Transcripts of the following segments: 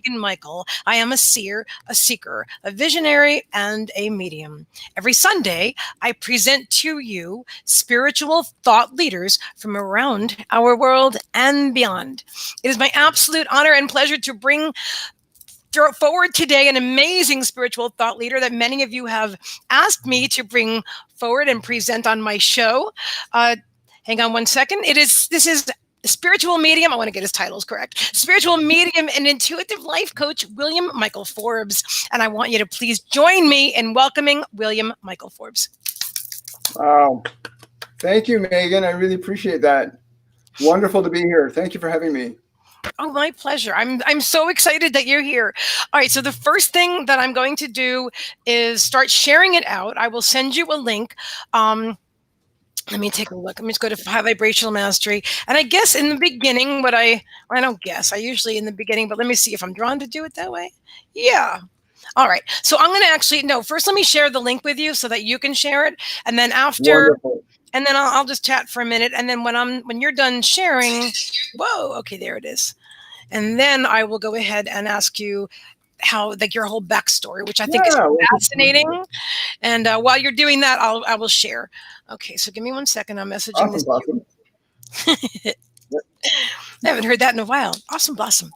Meagan Michael. I am a seer, a seeker, a visionary, and a medium. Every Sunday, I present to you spiritual thought leaders from around our world and beyond. It is my absolute honor and pleasure to bring forward today an amazing spiritual thought leader that many of you have asked me to bring forward and present on my show. Hang on one second. This is spiritual medium. I want to get his titles correct. Spiritual medium and intuitive life coach William Michael Forbes. And I want you to please join me in welcoming William Michael Forbes. Wow. Thank you, Megan. I really appreciate that. Wonderful to be here. Thank you for having me. Oh, my pleasure. I'm so excited that you're here. All right. So the first thing that I'm going to do is start sharing it out. I will send you a link. Let me take a look. Let me just go to High Vibrational Mastery. And I guess in the beginning, I don't guess. I usually in the beginning, but let me see if I'm drawn to do it that way. Yeah. All right. So I'm going to first let me share the link with you so that you can share it. And then Wonderful. And then I'll just chat for a minute. And then when you're done sharing, whoa, okay, there it is. And then I will go ahead and ask you how, like, your whole backstory, which I think is fascinating. And while you're doing that, I will share. Okay, so give me 1 second. I'm messaging this. Awesome. I haven't heard that in a while. Awesome blossom.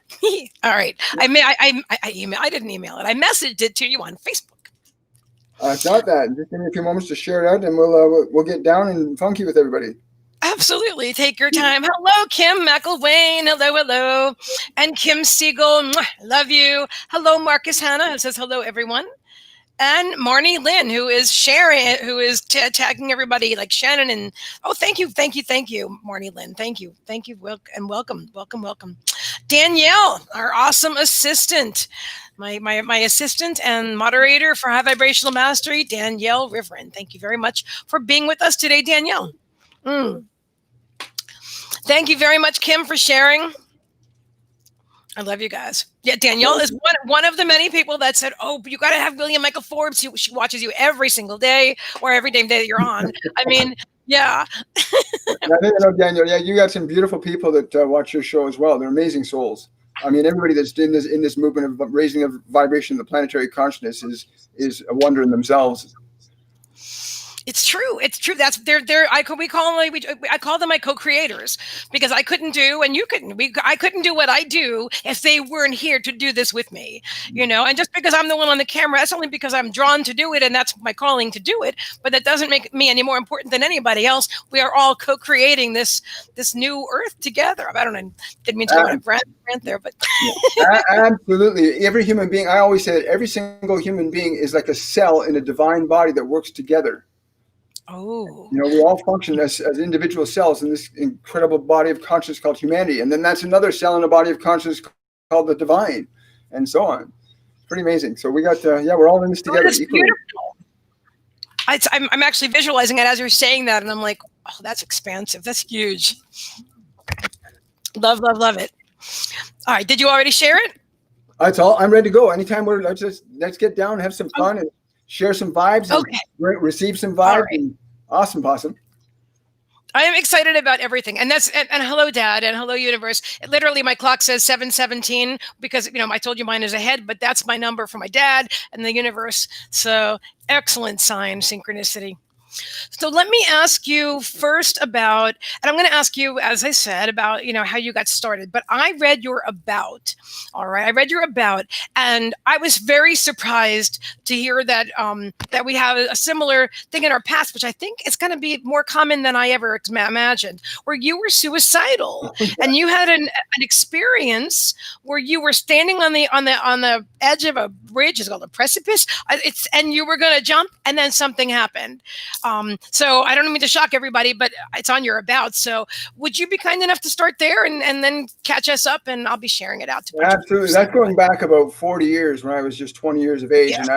All right. I didn't email it. I messaged it to you on Facebook. I got that. Just give me a few moments to share it out, and we'll get down and funky with everybody. Absolutely. Take your time. Hello, Kim McElwain. Hello. And Kim Siegel. Love you. Hello, Marcus Hanna, who says hello, everyone. And Marnie Lynn, who is sharing, who is tagging everybody like Shannon. And thank you, Marnie Lynn. Thank you. And welcome. Danielle, our awesome assistant. My assistant and moderator for High Vibrational Mastery, Danielle Riverin. Thank you very much for being with us today, Danielle. Thank you very much, Kim, for sharing. I love you guys. Yeah, Danielle is one of the many people that said, "Oh, you got to have William Michael Forbes. She watches you every single day or every day that you're on." I mean, yeah. Daniel. Yeah, you got some beautiful people that watch your show as well. They're amazing souls. I mean, everybody that's in this movement of raising the vibration of the planetary consciousness is a wonder in themselves. It's true. That's I call them my co-creators, because I couldn't do, and you couldn't. I couldn't do what I do if they weren't here to do this with me. And just because I'm the one on the camera, that's only because I'm drawn to do it, and that's my calling to do it. But that doesn't make me any more important than anybody else. We are all co-creating this new Earth together. I don't know. Didn't mean to go on a rant there, but absolutely. Every human being. I always say that every single human being is like a cell in a divine body that works together. Oh, we all function as individual cells in this incredible body of consciousness called humanity, and then that's another cell in a body of consciousness called the divine, and so on. Pretty amazing. So we got, we're all in this together. That's beautiful. I'm actually visualizing it as you're saying that, and I'm like, oh, that's expansive. That's huge. Love it. All right, did you already share it? That's all. I'm ready to go. Anytime let's get down and have some fun and share some vibes, and receive some vibes. Right. And awesome. I am excited about everything. And hello, Dad, and hello, universe. Literally, my clock says 7:17 because, I told you mine is ahead, but that's my number for my dad and the universe. So excellent sign, synchronicity. So let me ask you first about, and I'm going to ask you, as I said, about, how you got started, but I read your about. All right. I read your about, and I was very surprised to hear that, that we have a similar thing in our past, which I think is going to be more common than I ever imagined, where you were suicidal and you had an experience where you were standing on the edge of a bridge. It's called a precipice. And you were going to jump, and then something happened. So I don't mean to shock everybody, but it's on your about. So would you be kind enough to start there and then catch us up, and I'll be sharing it out to absolutely. That's going back about 40 years when I was just 20 years of age, and I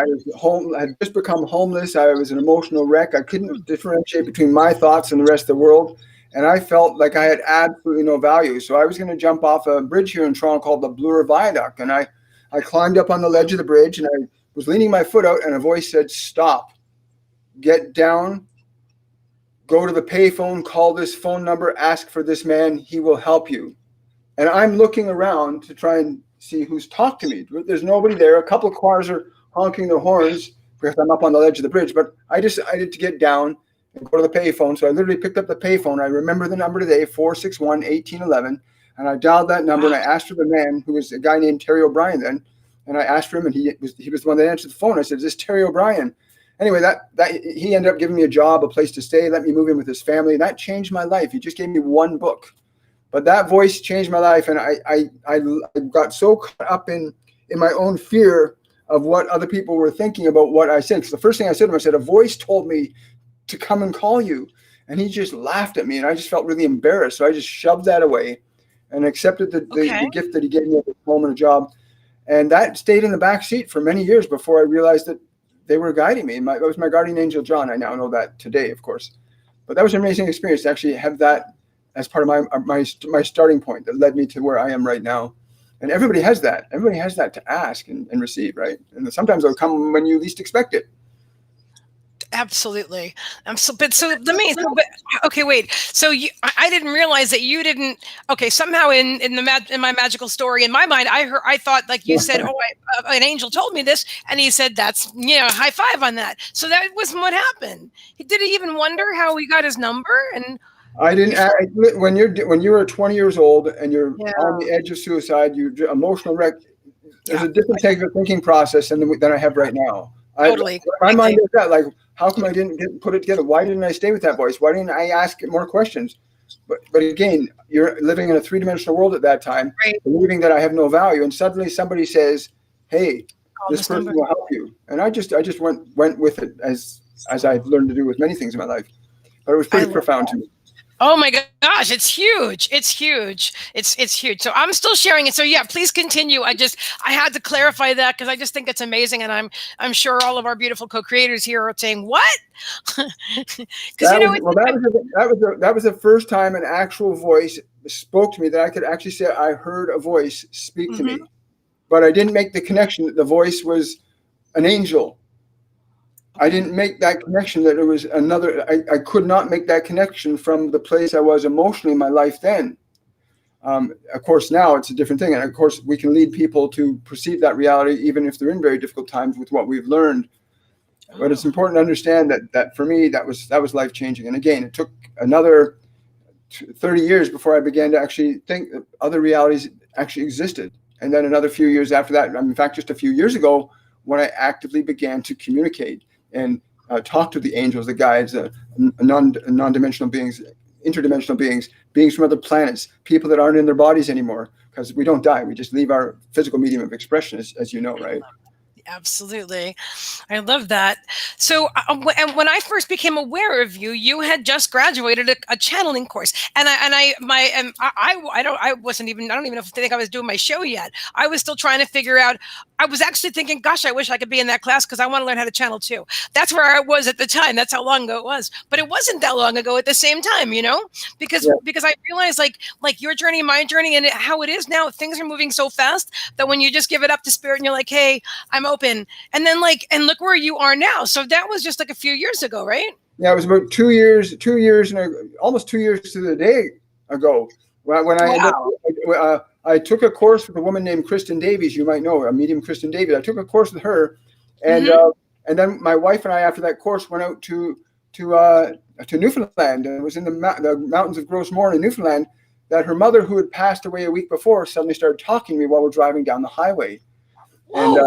had just become homeless. I was an emotional wreck. I couldn't differentiate between my thoughts and the rest of the world. And I felt like I had absolutely no value. So I was going to jump off a bridge here in Toronto called the Bloor Viaduct. And I climbed up on the ledge of the bridge, and I was leaning my foot out, and a voice said, "Stop. Get down, go to the payphone, call this phone number, ask for this man, he will help you." And I'm looking around to try and see who's talked to me. There's nobody there. A couple of cars are honking their horns because I'm up on the ledge of the bridge, but I decided to get down and go to the payphone. So I literally picked up the payphone. I remember the number today, 461-1811. And I dialed that number and I asked for the man, who was a guy named Terry O'Brien then. And I asked for him, and he was the one that answered the phone. I said, "Is this Terry O'Brien?" Anyway, that he ended up giving me a job, a place to stay, let me move in with his family. And that changed my life. He just gave me one book. But that voice changed my life. And I got so caught up in my own fear of what other people were thinking about what I said. Because the first thing I said to him, I said, "A voice told me to come and call you." And he just laughed at me. And I just felt really embarrassed. So I just shoved that away and accepted the gift that he gave me at home and a job. And that stayed in the back seat for many years before I realized that they were guiding me. That was my guardian angel, John. I now know that today, of course. But that was an amazing experience to actually have that as part of my starting point that led me to where I am right now. And everybody has that. Everybody has that to ask and receive, right? And sometimes it'll come when you least expect it. Absolutely. Okay, wait. So I didn't realize that you didn't. Okay, somehow in my magical story, in my mind, I thought, like you said, an angel told me this, and he said, "That's, high five on that." So that wasn't what happened. Did he even wonder how he got his number? And I didn't. When you were 20 years old and you're on the edge of suicide, you're emotional wreck. There's a different type of thinking process than I have right now. Totally. My mind is that, like, how come I didn't put it together? Why didn't I stay with that voice? Why didn't I ask more questions? But again, you're living in a three-dimensional world at that time, believing that I have no value, and suddenly somebody says, "Hey, this person will help you," and I just went with it as I've learned to do with many things in my life. But it was pretty profound to me. Oh my gosh, it's huge. It's huge. It's huge. So I'm still sharing it. So yeah, please continue. I had to clarify that because I just think it's amazing. And I'm sure all of our beautiful co-creators here are saying, "What?" That was the first time an actual voice spoke to me that I could actually say I heard a voice speak to me. But I didn't make the connection that the voice was an angel. I didn't make that connection that it was another. I could not make that connection from the place I was emotionally in my life then. Of course, now it's a different thing. And of course, we can lead people to perceive that reality, even if they're in very difficult times with what we've learned. But it's important to understand that for me, that was life-changing. And again, it took another 30 years before I began to actually think that other realities actually existed. And then another few years after that, in fact, just a few years ago, when I actively began to communicate and talk to the angels, the guides, non-dimensional beings, interdimensional beings from other planets, people that aren't in their bodies anymore, because we don't die. We just leave our physical medium of expression, as you know, right? Absolutely. I love that. So when I first became aware of you, you had just graduated a channeling course. And I don't even think I was doing my show yet. I was still trying to figure out, I was actually thinking, gosh, I wish I could be in that class because I want to learn how to channel too. That's where I was at the time. That's how long ago it was. But it wasn't that long ago at the same time, because I realized like your journey, my journey, and how it is now, things are moving so fast that when you just give it up to spirit and you're like, "Hey, I'm open." And then and look where you are now. So that was just like a few years ago, right? Yeah, it was about 2 years and almost 2 years to the day ago when I took a course with a woman named Kristen Davies. You might know her, a medium, Kristen Davies. I took a course with her, and then my wife and I, after that course, went out to Newfoundland, and it was in the mountains of Grossmorn in Newfoundland that her mother, who had passed away a week before, suddenly started talking to me while we're driving down the highway. And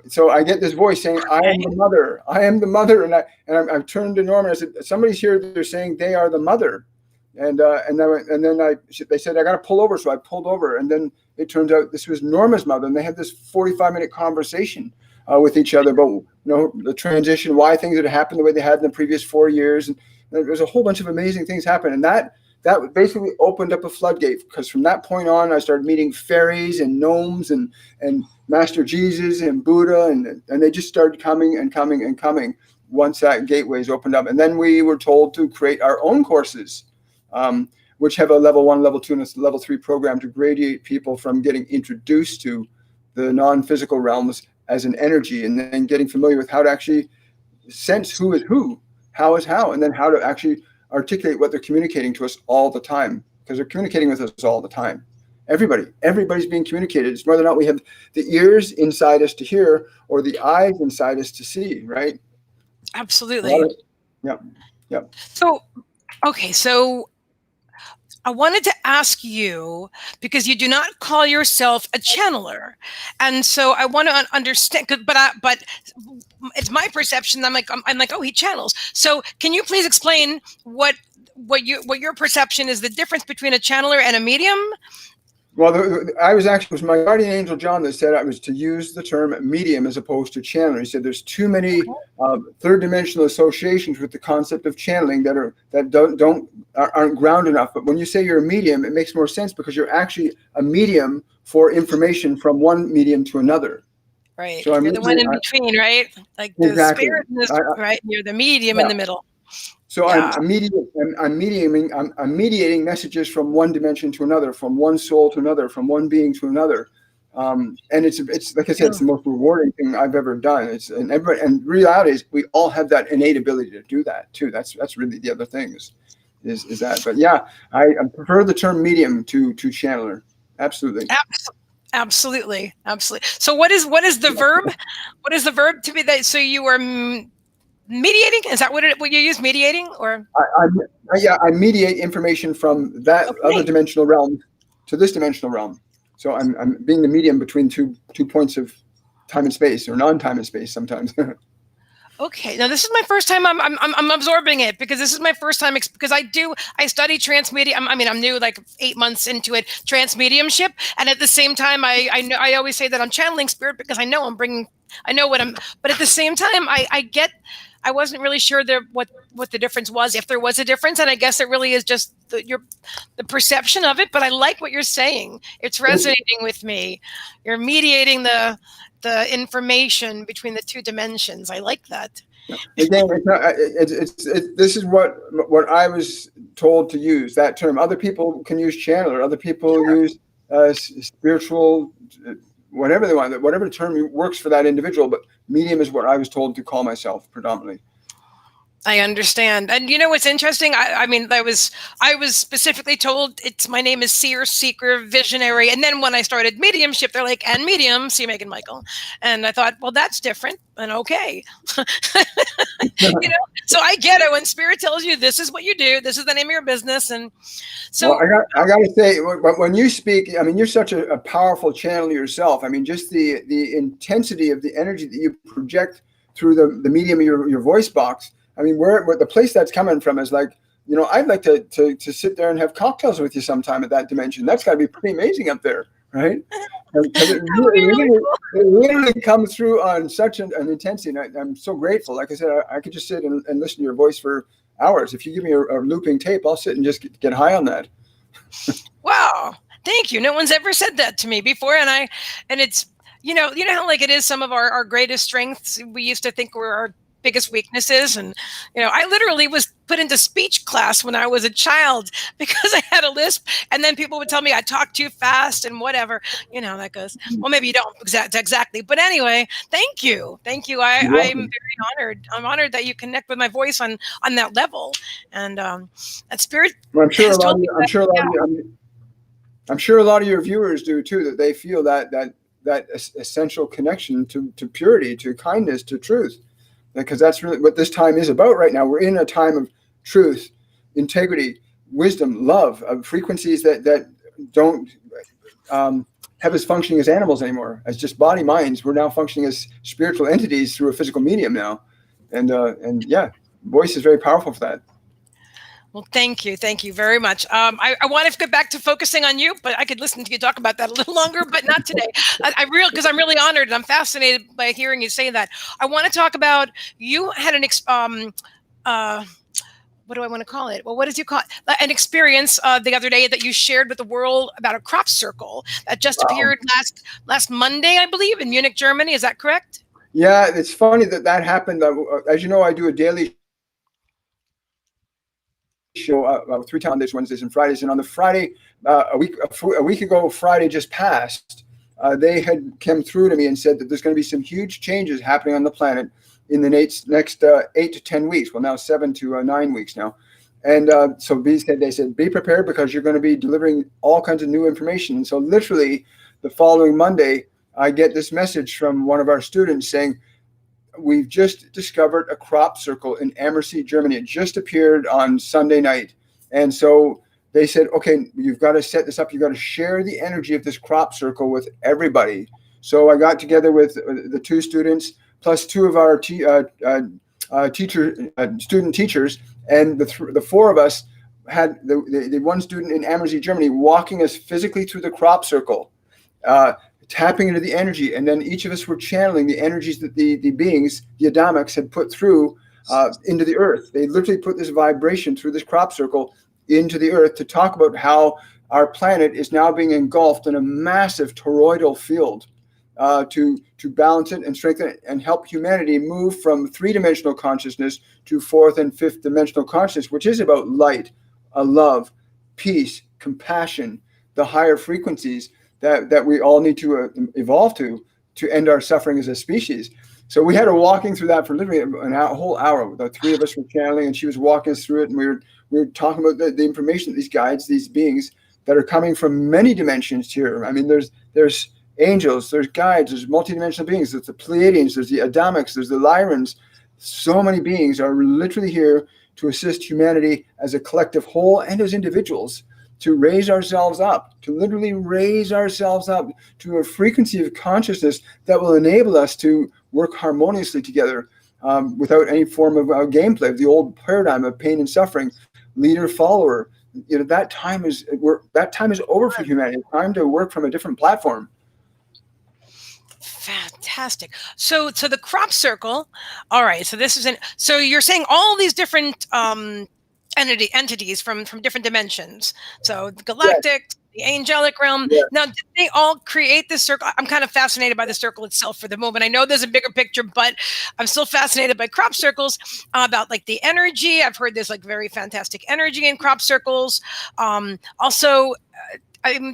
so I get this voice saying, "I am the mother. I am the mother." And I turned to Norman. I said, "Somebody's here. They're saying they are the mother." And then they said, "I got to pull over." So I pulled over, and then it turns out this was Norma's mother, and they had this 45-minute conversation with each other about the transition, why things had happened the way they had in the previous 4 years, and there's a whole bunch of amazing things happen, and that basically opened up a floodgate, because from that point on, I started meeting fairies and gnomes and Master Jesus and Buddha, and they just started coming and coming and coming once that gateways opened up. And then we were told to create our own courses, which have a level 1, level 2, and a level 3 program to gradiate people from getting introduced to the non-physical realms as an energy, and then getting familiar with how to actually sense who is who, how is how, and then how to actually articulate what they're communicating to us all the time, because they're communicating with us all the time. Everybody's being communicated. It's whether or not we have the ears inside us to hear or the eyes inside us to see, right? Absolutely. Yep. Yep. So, okay. So I wanted to ask you, because you do not call yourself a channeler, and so I want to understand. But it's my perception. I'm like, oh, he channels. So can you please explain what your perception is, the difference between a channeler and a medium? Well, it was my guardian angel John that said I was to use the term medium as opposed to channeler. He said there's too many third dimensional associations with the concept of channeling that aren't ground enough. But when you say you're a medium, it makes more sense because you're actually a medium for information from one medium to another. Right. So you're the one in between, right? Like the spirit, right? You're the medium in the middle. So yeah. I'm mediating messages from one dimension to another, from one soul to another, from one being to another. And it's like I said, it's the most rewarding thing I've ever done. And reality is we all have that innate ability to do that too. That's really the other thing is that. But yeah, I prefer the term medium to channeler. Absolutely. Absolutely. So what is the verb? What is the verb to be that? So you are mediating? Is that what you use? Mediating, or I mediate information from that other dimensional realm to this dimensional realm. So I'm being the medium between two points of time and space, or non-time and space sometimes. Okay, now this is my first time I'm absorbing it, because this is my first time because I study transmedium. I'm new, like 8 months into it, transmediumship, and at the same time I always say that I'm channeling spirit because I know what I'm, but at the same time I wasn't really sure what the difference was, if there was a difference, and I guess it really is just the perception of it. But I like what you're saying; it's resonating with me. You're mediating the information between the two dimensions. I like that. Again, this is what I was told to use, that term. Other people can use channeler. Other people use spiritual, whatever they want, whatever term works for that individual. But medium is what I was told to call myself predominantly. I understand. And you know what's interesting? I was specifically told my name is seer, seeker, visionary. And then when I started mediumship, they're like, and medium, see Meagan Michael. And I thought, well, that's different and okay. So I get it when spirit tells you this is what you do, this is the name of your business. And so I got to say, when you speak, you're such a powerful channel yourself. Just the intensity of the energy that you project through the medium of your voice box. Where the place that's coming from is like, I'd like to sit there and have cocktails with you sometime at that dimension. That's got to be pretty amazing up there, right? It literally comes through on such an intensity. And I'm so grateful. Like I said, I could just sit and listen to your voice for hours. If you give me a looping tape, I'll sit and just get high on that. Wow. Thank you. No one's ever said that to me before. And it's, you know how like it is, some of our greatest strengths, we used to think were our biggest weaknesses. And I literally was put into speech class when I was a child because I had a lisp, and then people would tell me I talk too fast and whatever. That goes, well, maybe you don't exactly, but anyway, thank you. I'm very honored. I'm honored that you connect with my voice on that level, and that spirit. Well, I'm sure a lot of your viewers do too, that they feel that essential connection to purity, to kindness, to truth. Because that's really what this time is about right now. We're in a time of truth, integrity, wisdom, love, frequencies that don't have us functioning as animals anymore, as just body minds. We're now functioning as spiritual entities through a physical medium now. And yeah, voice is very powerful for that. Well, thank you very much. I want to get back to focusing on you, but I could listen to you talk about that a little longer, but not today. Because I'm really honored and I'm fascinated by hearing you say that. I want to talk about, you had what do I want to call it? Well, what did you call it? An experience the other day that you shared with the world about a crop circle that just appeared last Monday, I believe, in Munich, Germany. Is that correct? Yeah, it's funny that happened. As you know, I do a daily show 3 times Mondays, Wednesdays, and Fridays. And on the Friday, a week ago, Friday just passed, they had come through to me and said that there's going to be some huge changes happening on the planet in the next 8 to 10 weeks. Well, now 7 to 9 weeks now. And so they said, be prepared because you're going to be delivering all kinds of new information. And so literally the following Monday, I get this message from one of our students saying, we've just discovered a crop circle in Ammersee, Germany. It just appeared on Sunday night. And so they said, okay, you've got to set this up. You've got to share the energy of this crop circle with everybody. So I got together with the two students plus two of our student teachers, and the four of us had the one student in Ammersee, Germany, walking us physically through the crop circle, tapping into the energy, and then each of us were channeling the energies that the beings, the Adamics, had put through into the earth. They literally put this vibration through this crop circle into the earth to talk about how our planet is now being engulfed in a massive toroidal field, to balance it and strengthen it and help humanity move from three-dimensional consciousness to fourth and fifth dimensional consciousness, which is about light, love, peace, compassion, the higher frequencies that we all need to evolve to end our suffering as a species. So we had her walking through that for literally a whole hour. The three of us were channeling, and she was walking us through it, and we were talking about the information that these guides, these beings that are coming from many dimensions here. I mean, there's angels, there's guides, there's multidimensional beings, there's the Pleiadians, there's the Adamics, there's the Lyrans. So many beings are literally here to assist humanity as a collective whole and as individuals to raise ourselves up, to literally raise ourselves up to a frequency of consciousness that will enable us to work harmoniously together without any form of gameplay, the old paradigm of pain and suffering, leader, follower. You know, that time is over for humanity. It's time to work from a different platform. Fantastic. So the crop circle. All right. So this is so you're saying all these different entities from different dimensions. So the galactic, yes, the angelic realm. Yes. Now, did they all create this circle? I'm kind of fascinated by the circle itself for the moment. I know there's a bigger picture, but I'm still fascinated by crop circles, about like the energy. I've heard there's like very fantastic energy in crop circles. Also,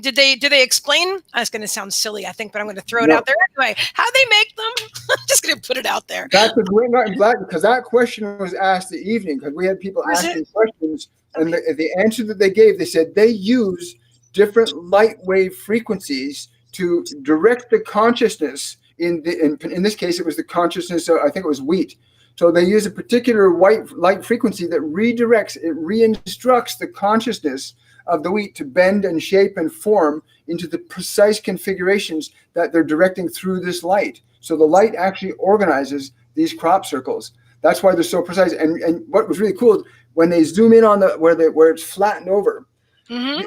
did they explain? It's going to sound silly, I think, but I'm going to throw it out there anyway. How they make them? I'm just going to put it out there. That's a great, I'm glad, because that question was asked the evening, because we had people asking questions, and the answer that they gave, they said they use different light wave frequencies to direct the consciousness. In this case, it was the consciousness of, I think it was wheat. So they use a particular white light frequency that redirects, it re-instructs the consciousness of the wheat to bend and shape and form into the precise configurations that they're directing through this light. So the light actually organizes these crop circles. That's why they're so precise. And what was really cool, when they zoom in on where it's flattened over, mm-hmm,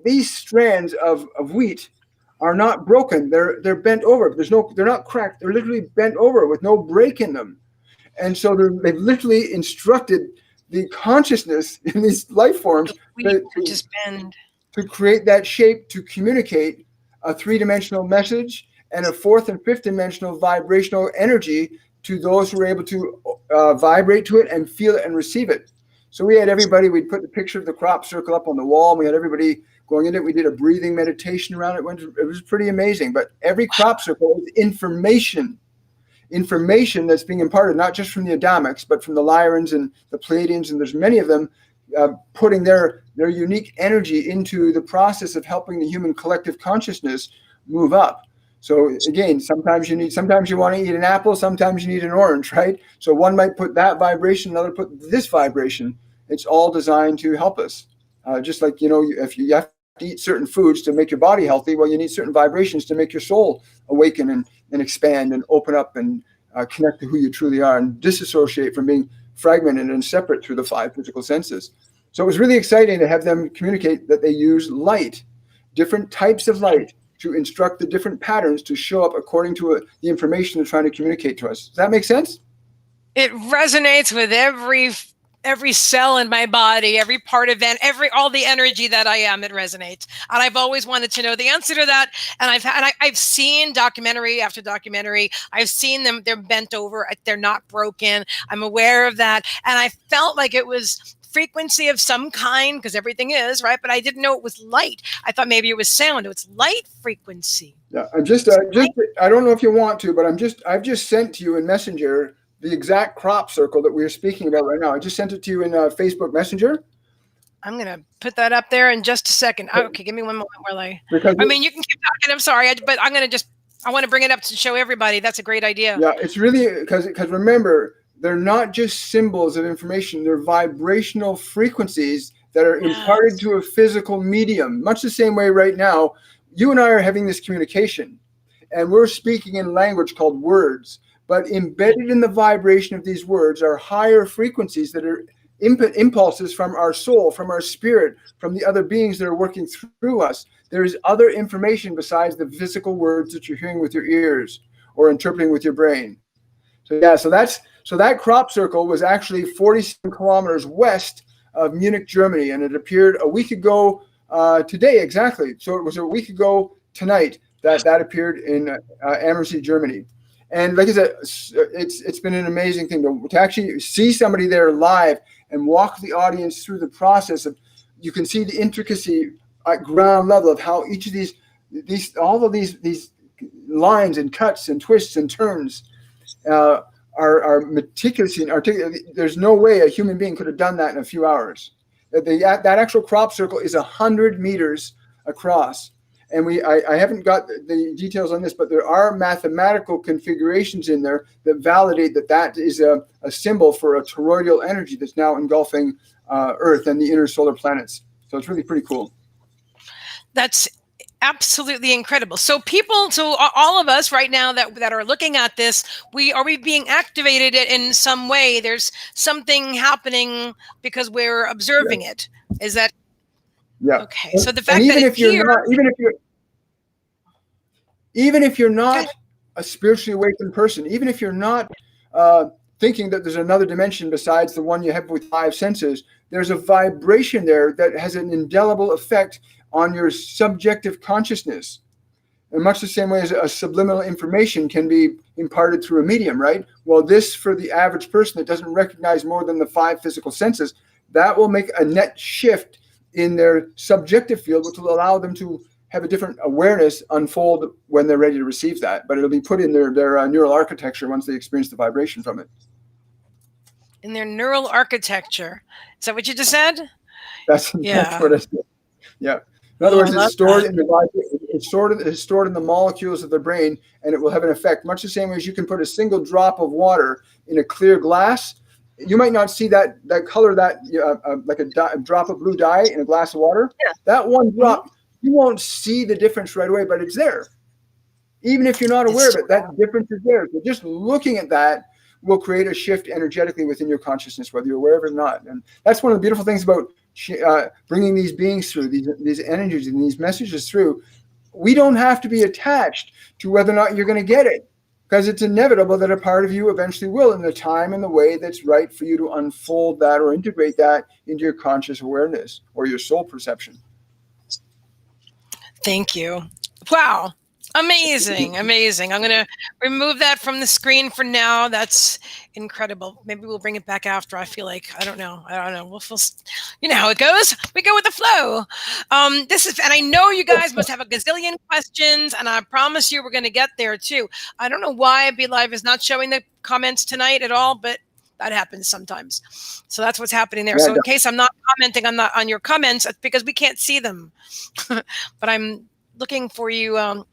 these strands of wheat are not broken. They're bent over. They're not cracked. They're literally bent over with no break in them. And so they've literally instructed the consciousness in these life forms to create that shape, to communicate a three-dimensional message and a fourth and fifth dimensional vibrational energy to those who are able to vibrate to it and feel it and receive it. So we had everybody, we'd put the picture of the crop circle up on the wall, and we had everybody going in it. We did a breathing meditation around it. It was pretty amazing. But every crop circle is information that's being imparted, not just from the Adamics, but from the Lyrans and the Pleiadians, and there's many of them putting their unique energy into the process of helping the human collective consciousness move up. So again, sometimes you want to eat an apple, sometimes you need an orange, right? So one might put that vibration, another put this vibration. It's all designed to help us. Just like, if you have to eat certain foods to make your body healthy, well, you need certain vibrations to make your soul awaken and expand and open up and connect to who you truly are and disassociate from being fragmented and separate through the five physical senses. So it was really exciting to have them communicate that they use light, different types of light, to instruct the different patterns to show up according to the information they're trying to communicate to us. Does that make sense? It resonates with every cell in my body, every part of it, all the energy that I am. It resonates, and I've always wanted to know the answer to that. And I've seen documentary after documentary. I've seen them; they're bent over, they're not broken. I'm aware of that, and I felt like it was frequency of some kind, because everything is, right? But I didn't know it was light. I thought maybe it was sound. It was light frequency. Yeah, I don't know if you want to, but I've just sent to you in Messenger the exact crop circle that we are speaking about right now. I just sent it to you in Facebook Messenger. I'm going to put that up there in just a second. Okay, give me one moment while because mean, you can keep talking. I'm sorry, but I'm going to I want to bring it up to show everybody. That's a great idea. Yeah, it's really because remember, they're not just symbols of information. They're vibrational frequencies that are imparted to a physical medium, much the same way right now, you and I are having this communication and we're speaking in language called words, but embedded in the vibration of these words are higher frequencies that are impulses from our soul, from our spirit, from the other beings that are working through us. There is other information besides the physical words that you're hearing with your ears or interpreting with your brain. So yeah, so that crop circle was actually 47 kilometers west of Munich, Germany, and it appeared a week ago today exactly. So it was a week ago tonight that appeared in Ammersee, Germany. And like I said, it's been an amazing thing to actually see somebody there live and walk the audience through the process of. You can see the intricacy at ground level of how each of these lines and cuts and twists and turns are meticulously and articulate. There's no way a human being could have done that in a few hours. That actual crop circle is 100 meters across. And I haven't got the details on this, but there are mathematical configurations in there that validate that is a symbol for a toroidal energy that's now engulfing Earth and the inner solar planets. So it's really pretty cool. That's absolutely incredible. So all of us right now that are looking at this, are we being activated in some way? There's something happening because we're observing it. Is that? Yeah. Okay. So the fact that even if you're not a spiritually awakened person, even if you're not thinking that there's another dimension besides the one you have with 5 senses, there's a vibration there that has an indelible effect on your subjective consciousness. In much the same way as a subliminal information can be imparted through a medium, right? Well, this, for the average person that doesn't recognize more than the 5 physical senses, that will make a net shift in their subjective field, which will allow them to have a different awareness unfold when they're ready to receive that. But it'll be put in their neural architecture once they experience the vibration from it. In their neural architecture. Is that what you just said? That's what I said. Yeah. In other words, it's stored in it's stored in the molecules of the brain, and it will have an effect. Much the same way as you can put a single drop of water in a clear glass. You might not see that color, like a drop of blue dye in a glass of water. Yeah. That one drop, you won't see the difference right away, but it's there. Even if you're not aware of it, that difference is there. So just looking at that will create a shift energetically within your consciousness, whether you're aware of it or not. And that's one of the beautiful things about bringing these beings through, these energies and these messages through. We don't have to be attached to whether or not you're going to get it, because it's inevitable that a part of you eventually will, in the time and the way that's right for you to unfold that or integrate that into your conscious awareness or your soul perception. Thank you. Wow. Amazing. I'm going to remove that from the screen for now. That's incredible. Maybe we'll bring it back after. I feel like, I don't know. We'll you know how it goes. We go with the flow. And I know you guys must have a gazillion questions, and I promise you we're going to get there too. I don't know why Be Live is not showing the comments tonight at all, but that happens sometimes. So that's what's happening there. So in case I'm not commenting on your comments, it's because we can't see them. But I'm looking for you.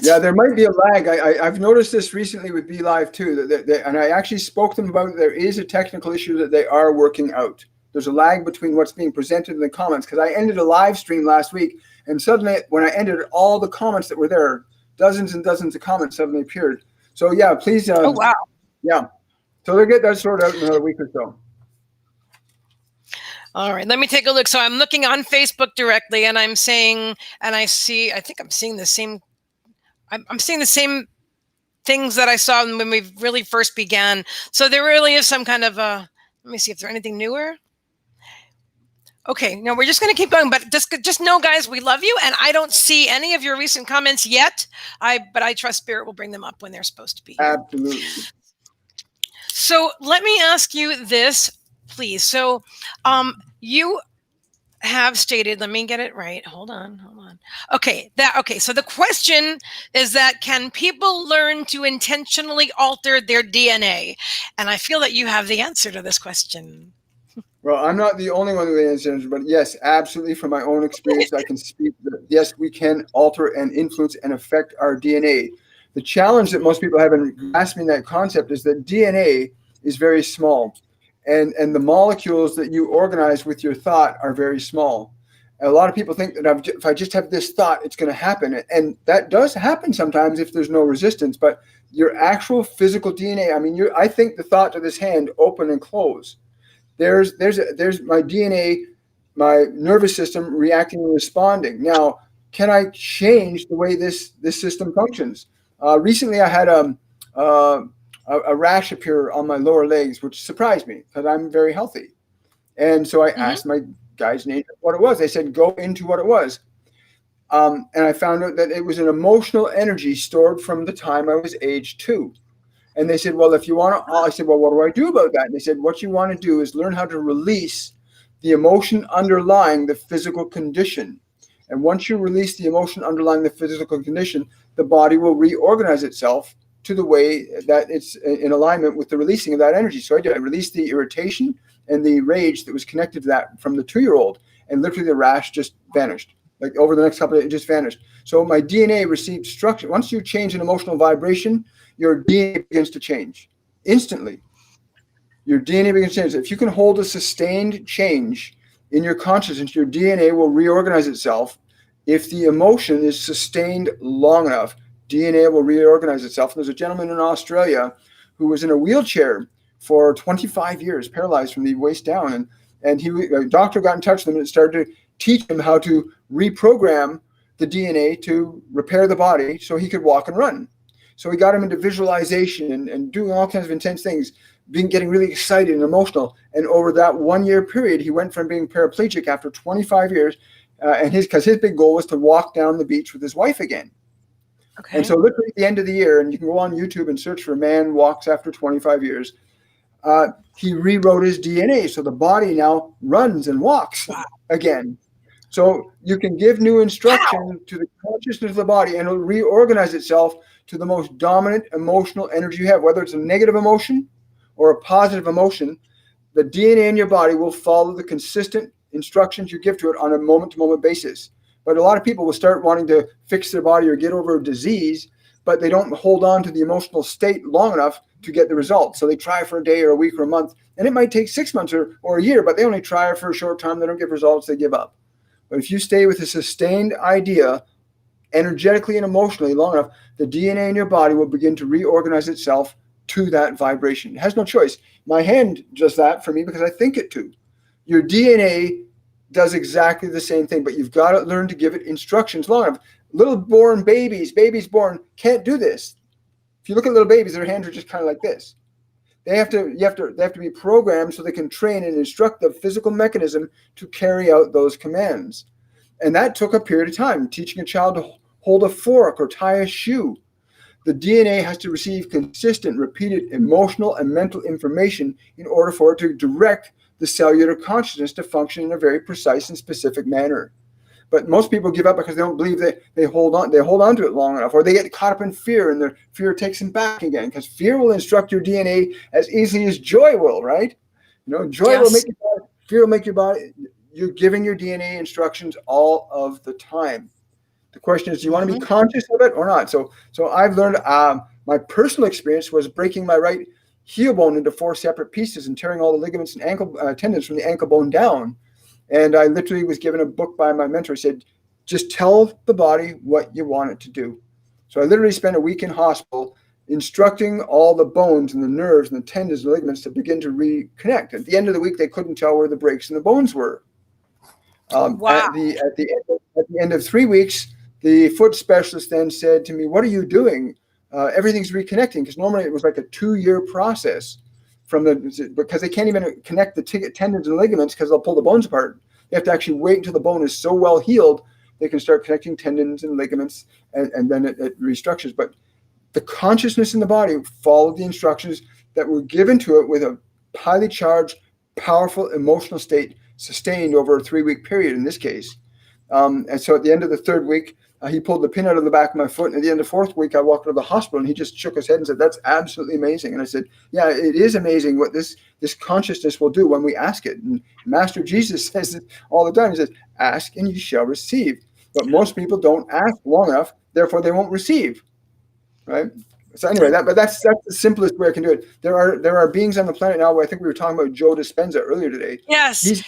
There might be a lag. I've noticed this recently with Be Live too, and I actually spoke to them about it. There is a technical issue that they are working out. There's a lag between what's being presented in the comments, because I ended a live stream last week, and suddenly when I ended, all the comments that were there, dozens and dozens of comments suddenly appeared. So yeah, please. Oh wow. Yeah. So they'll get that sorted out in another week or so. All right, let me take a look. So I'm looking on Facebook directly, and I'm saying, and I think I'm seeing the same. I'm seeing the same things that I saw when we really first began. So there really is some kind of let me see if there's anything newer. Okay, no, we're just going to keep going, but just know, guys, we love you, and I don't see any of your recent comments yet. But I trust Spirit will bring them up when they're supposed to be here. Absolutely. So let me ask you this, please. So you have stated, let me get it right. Hold on. on. Okay, so the question is that can people learn to intentionally alter their DNA? And I feel that you have the answer to this question. Well, I'm not the only one who answers, but yes, absolutely. From my own experience, I can speak that yes, we can alter and influence and affect our DNA. The challenge that most people have in grasping that concept is that DNA is very small, and the molecules that you organize with your thought are very small. A lot of people think that if I just have this thought, it's going to happen, and that does happen sometimes if there's no resistance. But your actual physical DNA, I mean, I think the thought to this hand open and close. There's my DNA, my nervous system reacting and responding. Now, can I change the way this system functions? Recently, I had a rash appear on my lower legs, which surprised me because I'm very healthy. And so I asked my guys name what it was. They said, go into what it was. And I found out that it was an emotional energy stored from the time I was age 2. And they said, well, if you want to, I said, well, what do I do about that? And they said, what you want to do is learn how to release the emotion underlying the physical condition. And once you release the emotion underlying the physical condition, the body will reorganize itself to the way that it's in alignment with the releasing of that energy. So I did. I released the irritation and the rage that was connected to that from the 2-year-old. And literally the rash just vanished. Like over the next couple of days, it just vanished. So my DNA received structure. Once you change an emotional vibration, your DNA begins to change instantly. Your DNA begins to change. If you can hold a sustained change in your consciousness, your DNA will reorganize itself. If the emotion is sustained long enough, DNA will reorganize itself. And there's a gentleman in Australia who was in a wheelchair for 25 years, paralyzed from the waist down. And a doctor got in touch with him and started to teach him how to reprogram the DNA to repair the body so he could walk and run. So we got him into visualization and doing all kinds of intense things, getting really excited and emotional. And over that 1-year period, he went from being paraplegic after 25 years, because his big goal was to walk down the beach with his wife again. Okay. And so literally at the end of the year, and you can go on YouTube and search for man walks after 25 years, he rewrote his DNA. So the body now runs and walks again. So you can give new instruction to the consciousness of the body, and it'll reorganize itself to the most dominant emotional energy you have, whether it's a negative emotion or a positive emotion. The DNA in your body will follow the consistent instructions you give to it on a moment-to-moment basis. But a lot of people will start wanting to fix their body or get over a disease, but they don't hold on to the emotional state long enough to get the results. So they try for a day or a week or a month, and it might take 6 months or a year, but they only try for a short time. They don't get results. They give up. But if you stay with a sustained idea, energetically and emotionally long enough, the DNA in your body will begin to reorganize itself to that vibration. It has no choice. My hand does that for me because I think it to. Your DNA does exactly the same thing, but you've got to learn to give it instructions long enough. Little born babies born can't do this. If you look at little babies, their hands are just kind of like this. They have to be programmed so they can train and instruct the physical mechanism to carry out those commands. And that took a period of time, teaching a child to hold a fork or tie a shoe. The DNA has to receive consistent, repeated emotional and mental information in order for it to direct the cellular consciousness to function in a very precise and specific manner. But most people give up because they don't believe that they hold on to it long enough, or they get caught up in fear and their fear takes them back again, because fear will instruct your DNA as easily as joy will, right? Joy will make your body, fear will make your body. You're giving your DNA instructions all of the time. The question is, do you want to be conscious of it or not? So I've learned, my personal experience was breaking my right heel bone into 4 separate pieces and tearing all the ligaments and ankle tendons from the ankle bone down. And I literally was given a book by my mentor. He said, just tell the body what you want it to do. So I literally spent a week in hospital instructing all the bones and the nerves and the tendons and the ligaments to begin to reconnect. At the end of the week, they couldn't tell where the breaks in the bones were. At the end of 3 weeks, the foot specialist then said to me, what are you doing? Everything's reconnecting, because normally it was like a 2-year process because they can't even connect the tendons and ligaments because they'll pull the bones apart. They have to actually wait until the bone is so well healed they can start connecting tendons and ligaments, and then it restructures. But the consciousness in the body followed the instructions that were given to it with a highly charged, powerful emotional state sustained over a 3-week period in this case. And so at the end of the third week, he pulled the pin out of the back of my foot. And at the end of the fourth week, I walked out of the hospital and he just shook his head and said, "That's absolutely amazing." And I said, "Yeah, it is amazing what this consciousness will do when we ask it." And Master Jesus says it all the time. He says, "Ask and you shall receive." But most people don't ask long enough, therefore they won't receive. Right? So anyway, that's the simplest way I can do it. There are beings on the planet now. I think we were talking about Joe Dispenza earlier today. Yes.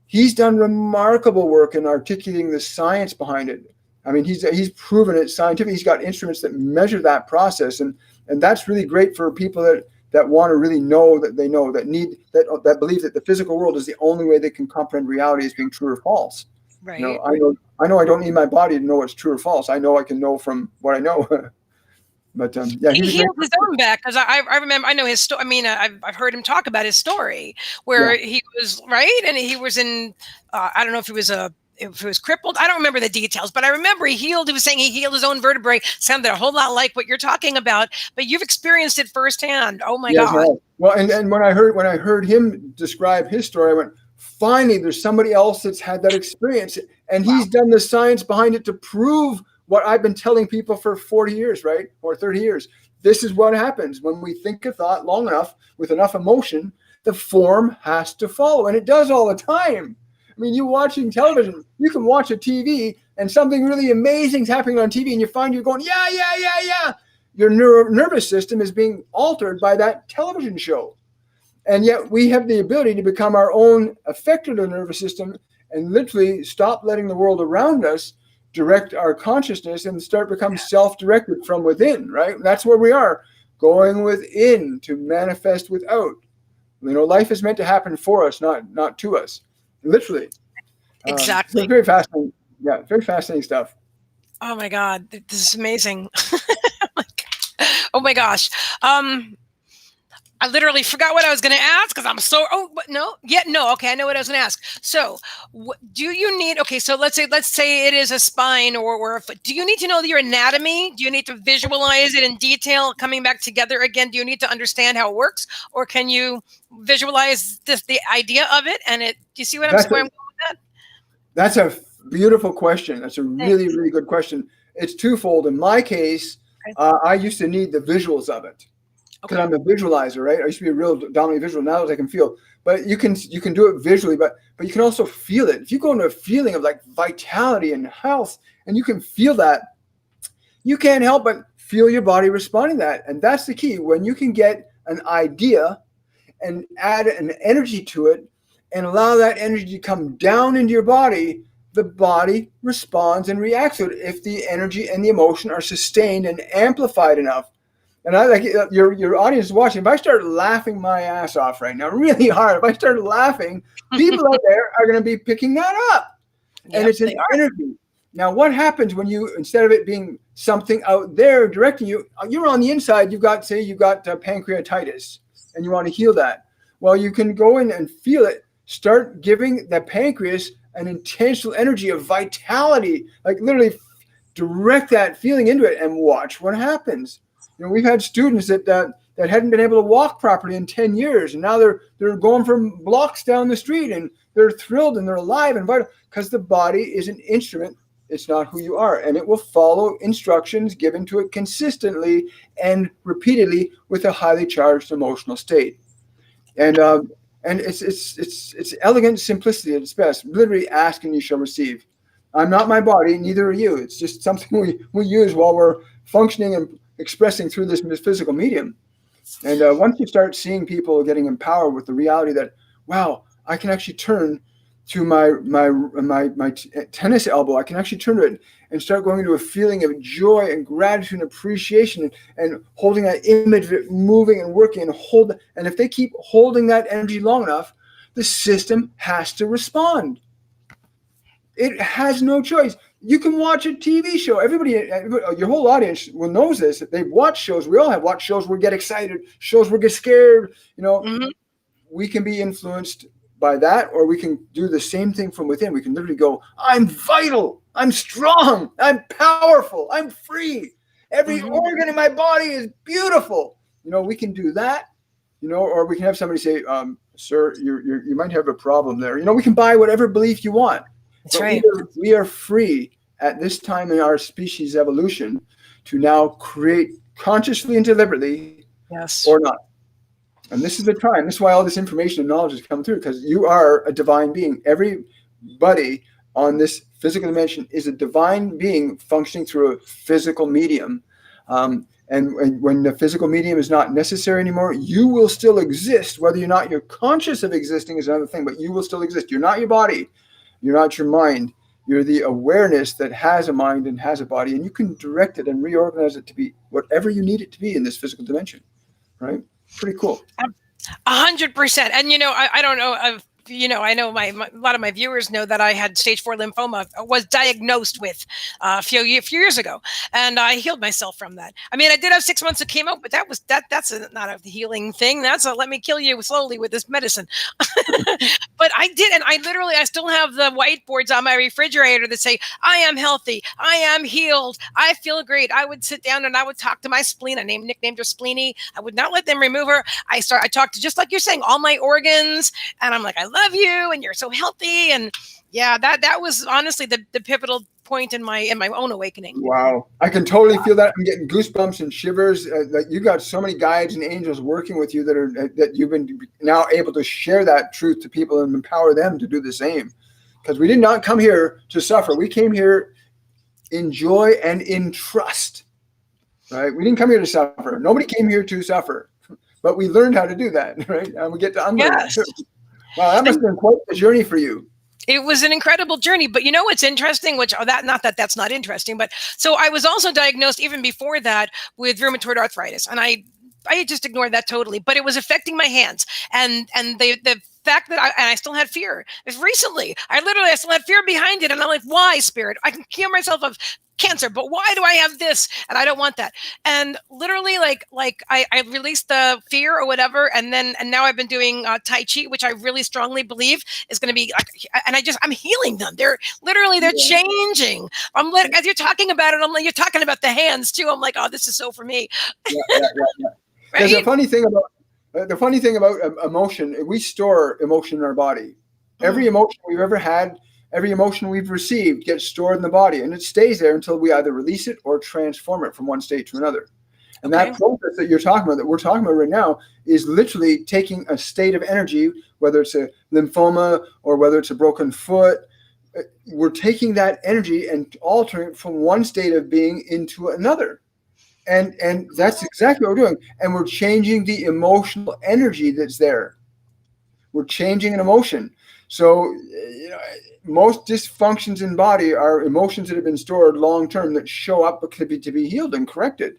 He's done remarkable work in articulating the science behind it. I mean, he's proven it scientifically. He's got instruments that measure that process, and that's really great for people that want to really know that they know that believe that the physical world is the only way they can comprehend reality as being true or false. Right. You know, I know I don't need my body to know what's true or false. I know I can know from what I know. But yeah, he healed his own back, because I remember, I know his story. I mean, I've heard him talk about his story where he was right, and he was in. I don't know if he was crippled. I don't remember the details, but I remember he was saying he healed his own vertebrae. Sounded a whole lot like what you're talking about, but you've experienced it firsthand. Oh my God! Right. Well, and when I heard him describe his story, I went, finally, there's somebody else that's had that experience, and he's done the science behind it to prove what I've been telling people for 40 years, right? Or 30 years. This is what happens when we think a thought long enough with enough emotion, the form has to follow. And it does all the time. I mean, you watching television, you can watch a TV and something really amazing is happening on TV and you find you're going, yeah. Your nervous system is being altered by that television show. And yet we have the ability to become our own effector to the nervous system and literally stop letting the world around us direct our consciousness and start becoming self-directed from within, right? That's where we are, going within to manifest without. You know, life is meant to happen for us, not to us, literally. Exactly. Very fascinating. Yeah, very fascinating stuff. Oh my God, this is amazing. Oh my gosh. I literally forgot what I was going to ask because I'm so, okay, I know what I was going to ask. So do you need, okay, so let's say it is a spine or a foot. Do you need to know your anatomy? Do you need to visualize it in detail coming back together again? Do you need to understand how it works? Or can you visualize the idea of it? And do you see where I'm going with that? That's a beautiful question. That's a really, really good question. It's twofold. In my case, I used to need the visuals of it. Because I'm a visualizer, right? I used to be a real dominant visual. Now I can feel, but you can do it visually, but you can also feel it. If you go into a feeling of like vitality and health, and you can feel that, you can't help but feel your body responding to that. And that's the key. When you can get an idea and add an energy to it and allow that energy to come down into your body, the body responds and reacts to it if the energy and the emotion are sustained and amplified enough. And I like your audience is watching. If I start laughing my ass off right now, really hard, if I start laughing, people out there are going to be picking that up. And it's an energy. Now, what happens when you, instead of it being something out there directing you, you're on the inside, you've got pancreatitis and you want to heal that. Well, you can go in and feel it. Start giving the pancreas an intentional energy of vitality, like literally direct that feeling into it and watch what happens. You know, we've had students that hadn't been able to walk properly in 10 years, and now they're going from blocks down the street, and they're thrilled and they're alive and vital because the body is an instrument. It's not who you are, and it will follow instructions given to it consistently and repeatedly with a highly charged emotional state. And it's elegant simplicity at its best. Literally, ask and you shall receive. I'm not my body, neither are you. It's just something we use while we're functioning and expressing through this physical medium. And once you start seeing people getting empowered with the reality that, wow, I can actually turn to my tennis elbow, I can actually turn to it and start going into a feeling of joy and gratitude and appreciation and holding that image of it moving and working and if they keep holding that energy long enough, the system has to respond. It has no choice. You can watch a TV show. Everybody, your whole audience will knows this. They've watched shows. We all have watched shows where we get excited, shows where we get scared. You know, we can be influenced by that, or we can do the same thing from within. We can literally go, I'm vital. I'm strong. I'm powerful. I'm free. Every organ in my body is beautiful. You know, we can do that. You know, or we can have somebody say, sir, you might have a problem there. You know, we can buy whatever belief you want. That's But right. we are free at this time in our species evolution to now create consciously and deliberately Yes. or not. And this is the time. This is why all this information and knowledge has come through, because you are a divine being. Everybody on this physical dimension is a divine being functioning through a physical medium. And when the physical medium is not necessary anymore, you will still exist. Whether or not you're conscious of existing is another thing, but you will still exist. You're not your body. You're not your mind. You're the awareness that has a mind and has a body, and you can direct it and reorganize it to be whatever you need it to be in this physical dimension, right? Pretty cool. 100%. And I don't know. I know a lot of my viewers know that I had stage 4 lymphoma. Was diagnosed with a few years ago, and I healed myself from that. I mean, I did have 6 months of chemo, but that's not a healing thing. That's a let me kill you slowly with this medicine. But I did, and I still have the whiteboards on my refrigerator that say, "I am healthy, I am healed, I feel great." I would sit down and I would talk to my spleen. I nicknamed her Spleeny. I would not let them remove her. I talked to, just like you're saying, all my organs, and I'm like, "I love you, and you're so healthy." And yeah, that was honestly the pivotal point in my own awakening. Wow. I can totally feel that. I'm getting goosebumps and shivers. That you got so many guides and angels working with you that you've been now able to share that truth to people and empower them to do the same. Because we did not come here to suffer. We came here in joy and in trust, right? We didn't come here to suffer. Nobody came here to suffer, but we learned how to do that, right? And we get to unlearn Yes. it. Wow, that must have been quite a journey for you. It was an incredible journey, but what's interesting, that's not interesting, but so I was also diagnosed even before that with rheumatoid arthritis, and I just ignored that totally, but it was affecting my hands, and the fact that I still had fear. Recently, I still had fear behind it, and I'm like, why, Spirit? I can cure myself of cancer, but why do I have this? And I don't want that. And literally, I released the fear or whatever, and now I've been doing Tai Chi, which I really strongly believe is going to be and I'm healing them. They're changing. As you're talking about it, I'm like, you're talking about the hands too. I'm like, oh, this is so for me. Yeah. Right? There's a funny thing about emotion. We store emotion in our body. Every emotion we've ever had, every emotion we've received gets stored in the body, and it stays there until we either release it or transform it from one state to another. And that process that you're talking about, that we're talking about right now, is literally taking a state of energy, whether it's a lymphoma or whether it's a broken foot. We're taking that energy and altering it from one state of being into another. And that's exactly what we're doing. And we're changing the emotional energy that's there. We're changing an emotion. So, most dysfunctions in body are emotions that have been stored long term that show up to be healed and corrected.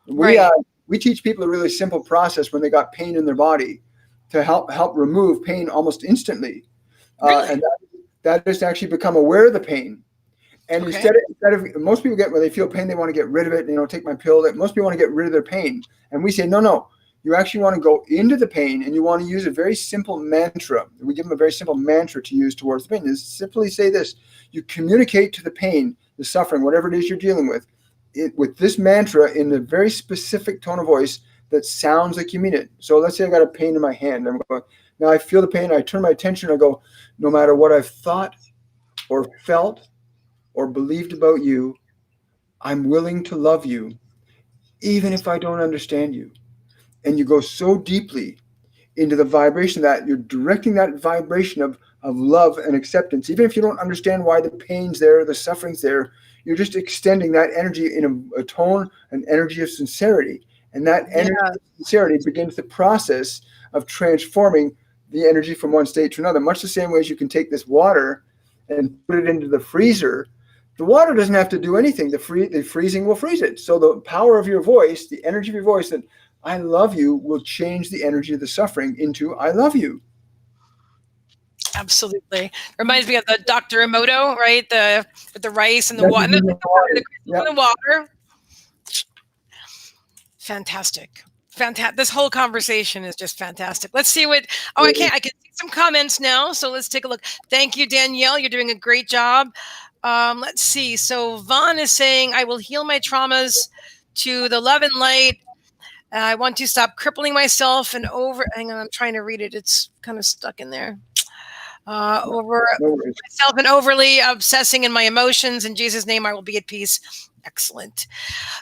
We teach people a really simple process when they got pain in their body to help remove pain almost instantly. Really? And that is to actually become aware of the pain. And instead of most people when they feel pain, they want to get rid of it. Take my pill. Most people want to get rid of their pain, and we say no. You actually want to go into the pain, and you want to use a very simple mantra. We give them a very simple mantra to use towards the pain. Is simply say this: you communicate to the pain, the suffering, whatever it is you're dealing with this mantra in a very specific tone of voice that sounds like you mean it. So let's say I got a pain in my hand. I'm going, now I feel the pain. I turn my attention. I go, no matter what I've thought or felt or believed about you, I'm willing to love you, even if I don't understand you. And you go so deeply into the vibration that you're directing that vibration of love and acceptance. Even if you don't understand why the pain's there, the suffering's there, you're just extending that energy in a tone, an energy of sincerity. And that energy of sincerity begins the process of transforming the energy from one state to another. Much the same way as you can take this water and put it into the freezer. The water doesn't have to do anything. The freezing will freeze it. So the power of your voice, the energy of your voice, that I love you, will change the energy of the suffering into I love you. Absolutely. Reminds me of the Dr. Emoto, right? With the rice and the water. The water. Fantastic. This whole conversation is just fantastic. Let's see I can see some comments now. So let's take a look. Thank you, Danielle. You're doing a great job. Let's see. So Vaughn is saying, I will heal my traumas to the love and light. I want to stop crippling myself and hang on, I'm trying to read it. It's kind of stuck in there. over No worries. myself and overly obsessing in my emotions. In Jesus' name, I will be at peace. Excellent.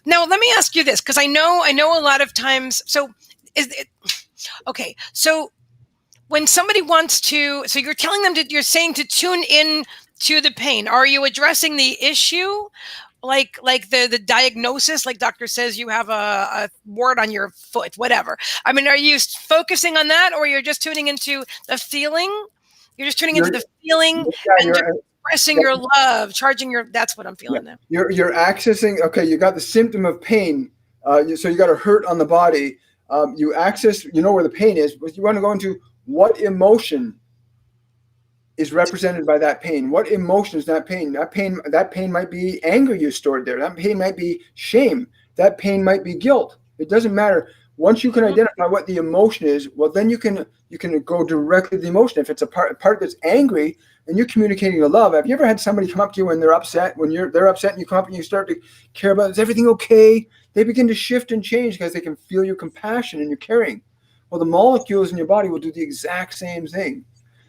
Now, let me ask you this, because I know a lot of times. So, okay? So, when somebody wants to, so you're telling them you're saying to tune in to the pain. Are you addressing the issue? Like the diagnosis, like doctor says you have a wart on your foot, whatever. I mean, are you focusing on that, or you're just tuning into the feeling? You're just tuning into the feeling and just expressing your love, charging your, that's what I'm feeling now. You're accessing, okay, you got the symptom of pain. So you got a hurt on the body. You access, you know where the pain is, but you want to go into what emotion is represented by that pain. What emotion is that pain? That pain might be anger you stored there. That pain might be shame. That pain might be guilt. It doesn't matter. Once you can identify what the emotion is, well, then you can go directly to the emotion. If it's a part that's angry and you're communicating the love, have you ever had somebody come up to you when they're upset, they're upset and you come up and you start to care about, is everything okay? They begin to shift and change because they can feel your compassion and your caring. Well, the molecules in your body will do the exact same thing.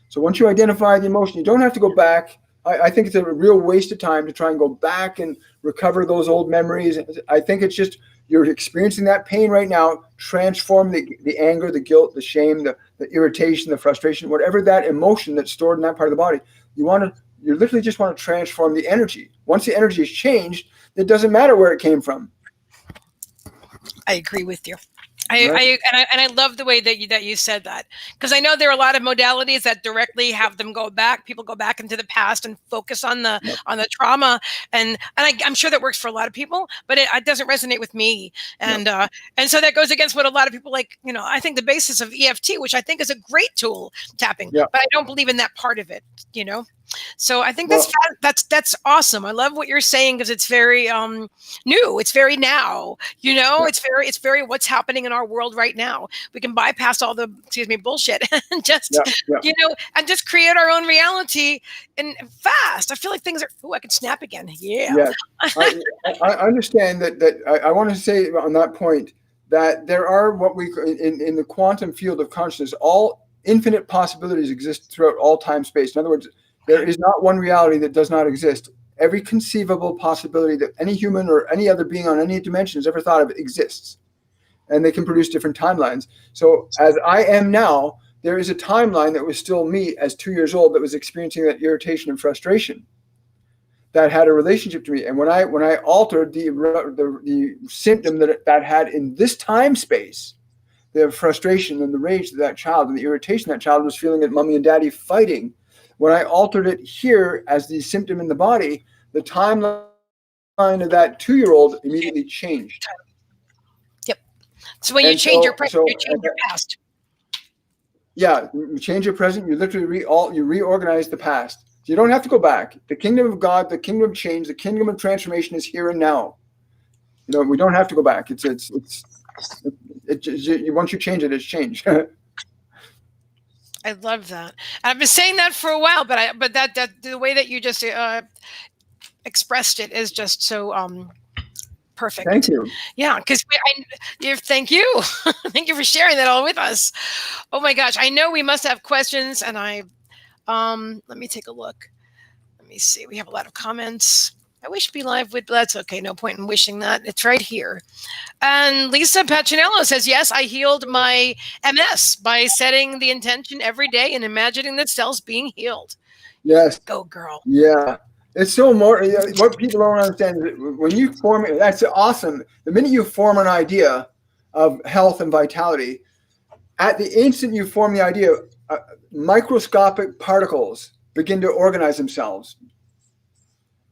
So once you identify the emotion, you don't have to go back. I think it's a real waste of time to try and go back and recover those old memories. I think it's just, you're experiencing that pain right now. Transform the anger, the guilt, the shame, the irritation, the frustration, whatever that emotion that's stored in that part of the body. You literally just want to transform the energy. Once the energy is changed, it doesn't matter where it came from. I agree with you. I love the way that you said that, because I know there are a lot of modalities that directly have them go back. People go back into the past and focus on the trauma, and I'm sure that works for a lot of people, but it doesn't resonate with me, and so that goes against what a lot of people like. I think the basis of EFT, which I think is a great tool, tapping, but I don't believe in that part of it. So I think that's awesome. I love what you're saying, because it's very new. It's very now. It's very what's happening in our world right now. We can bypass all the bullshit and just and just create our own reality and fast. I feel like things are. Oh, I could snap again. Yeah. I understand that. I want to say on that point that there are what we in the quantum field of consciousness, all infinite possibilities exist throughout all time space. In other words, there is not one reality that does not exist. Every conceivable possibility that any human or any other being on any dimension has ever thought of exists. And they can produce different timelines. So as I am now, there is a timeline that was still me as 2 years old that was experiencing that irritation and frustration that had a relationship to me. And when I altered the symptom that had in this time space, the frustration and the rage that child and the irritation that child was feeling at mommy and daddy fighting, when I altered it here as the symptom in the body, the timeline of that 2-year-old immediately changed. Yep. So when you change your present, you change your past. Yeah, you change your present. You literally reorganize the past. So you don't have to go back. The kingdom of God, the kingdom of change, the kingdom of transformation is here and now. We don't have to go back. Once you change it, it's changed. I love that. I've been saying that for a while, but that the way that you just expressed it is just so perfect. Thank you. Yeah, because thank you. Thank you for sharing that all with us. Oh my gosh, I know we must have questions, and let me take a look. Let me see. We have a lot of comments. I wish to be live with, but that's okay. No point in wishing that. It's right here. And Lisa Pacinello says, yes, I healed my MS by setting the intention every day and imagining the cells being healed. Yes. Go, girl. Yeah. It's so more, what people don't understand is when you form, that's awesome. The minute you form an idea of health and vitality, at the instant you form the idea, microscopic particles begin to organize themselves.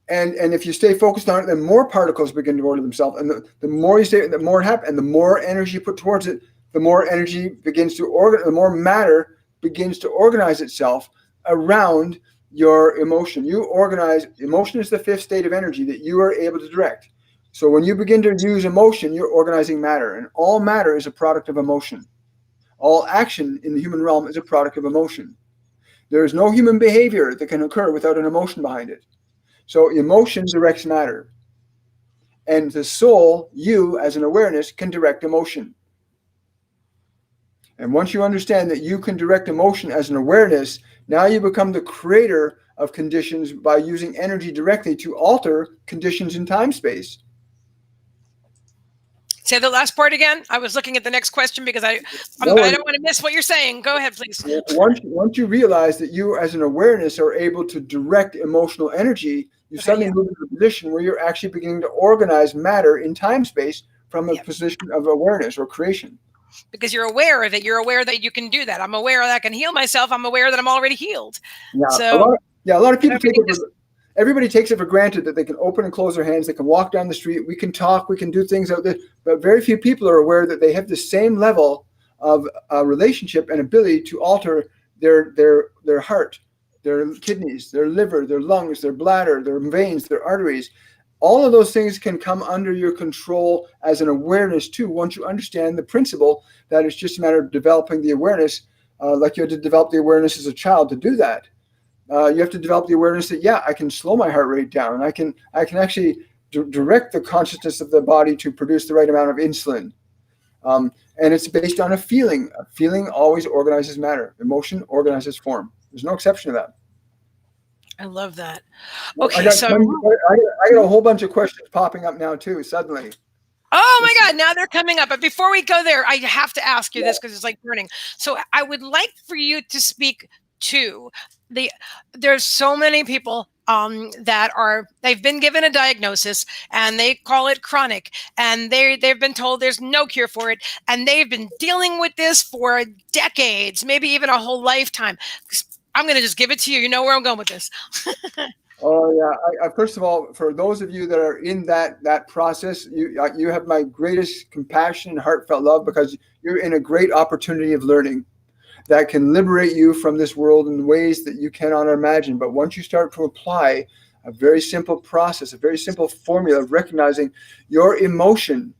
And if you stay focused on it, then more particles begin to order themselves. And the more you stay, the more it happens. And the more energy you put towards it, the more energy begins to the more matter begins to organize itself around your emotion. Emotion is the 5th state of energy that you are able to direct. So when you begin to use emotion, you're organizing matter. And all matter is a product of emotion. All action in the human realm is a product of emotion. There is no human behavior that can occur without an emotion behind it. So emotion directs matter. And the soul, you as an awareness, can direct emotion. And once you understand that you can direct emotion as an awareness, now you become the creator of conditions by using energy directly to alter conditions in time space. Say the last part again. I was looking at the next question because I don't want to miss what you're saying. Go ahead, please. Once you realize that you as an awareness are able to direct emotional energy, you suddenly move into a position where you're actually beginning to organize matter in time space from a position of awareness or creation. Because you're aware of it. You're aware that you can do that. I'm aware that I can heal myself. I'm aware that I'm already healed. Yeah, so a lot of people everybody takes it for granted that they can open and close their hands. They can walk down the street. We can talk. We can do things out there. But very few people are aware that they have the same level of relationship and ability to alter their heart, their kidneys, their liver, their lungs, their bladder, their veins, their arteries. All of those things can come under your control as an awareness too, once you understand the principle that it's just a matter of developing the awareness, like you had to develop the awareness as a child to do that. You have to develop the awareness that, I can slow my heart rate down. I can actually direct the consciousness of the body to produce the right amount of insulin. And it's based on a feeling. A feeling always organizes matter. Emotion organizes form. There's no exception to that. I love that. Okay, I got a whole bunch of questions popping up now too, suddenly. Oh my God, now they're coming up. But before we go there, I have to ask you this because it's like burning. So I would like for you to speak to there's so many people they've been given a diagnosis and they call it chronic, and they've been told there's no cure for it, and they've been dealing with this for decades, maybe even a whole lifetime. I'm going to just give it to you. You know where I'm going with this. Oh yeah. First of all, for those of you that are in that process, you have my greatest compassion and heartfelt love, because you're in a great opportunity of learning that can liberate you from this world in ways that you cannot imagine. But once you start to apply a very simple process, a very simple formula of recognizing your emotion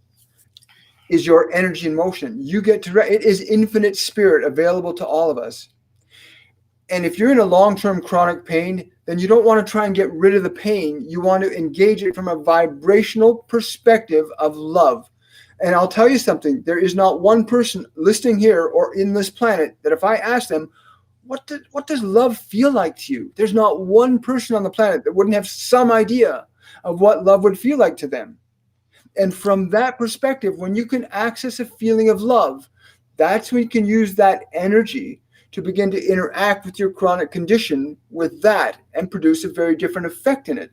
is your energy in motion, you get to it is infinite spirit available to all of us. And if you're in a long-term chronic pain, then you don't want to try and get rid of the pain. You want to engage it from a vibrational perspective of love. And I'll tell you something, there is not one person listening here or in this planet that if I ask them, what does love feel like to you? There's not one person on the planet that wouldn't have some idea of what love would feel like to them. And from that perspective, when you can access a feeling of love, that's when you can use that energy to begin to interact with your chronic condition with that and produce a very different effect in it.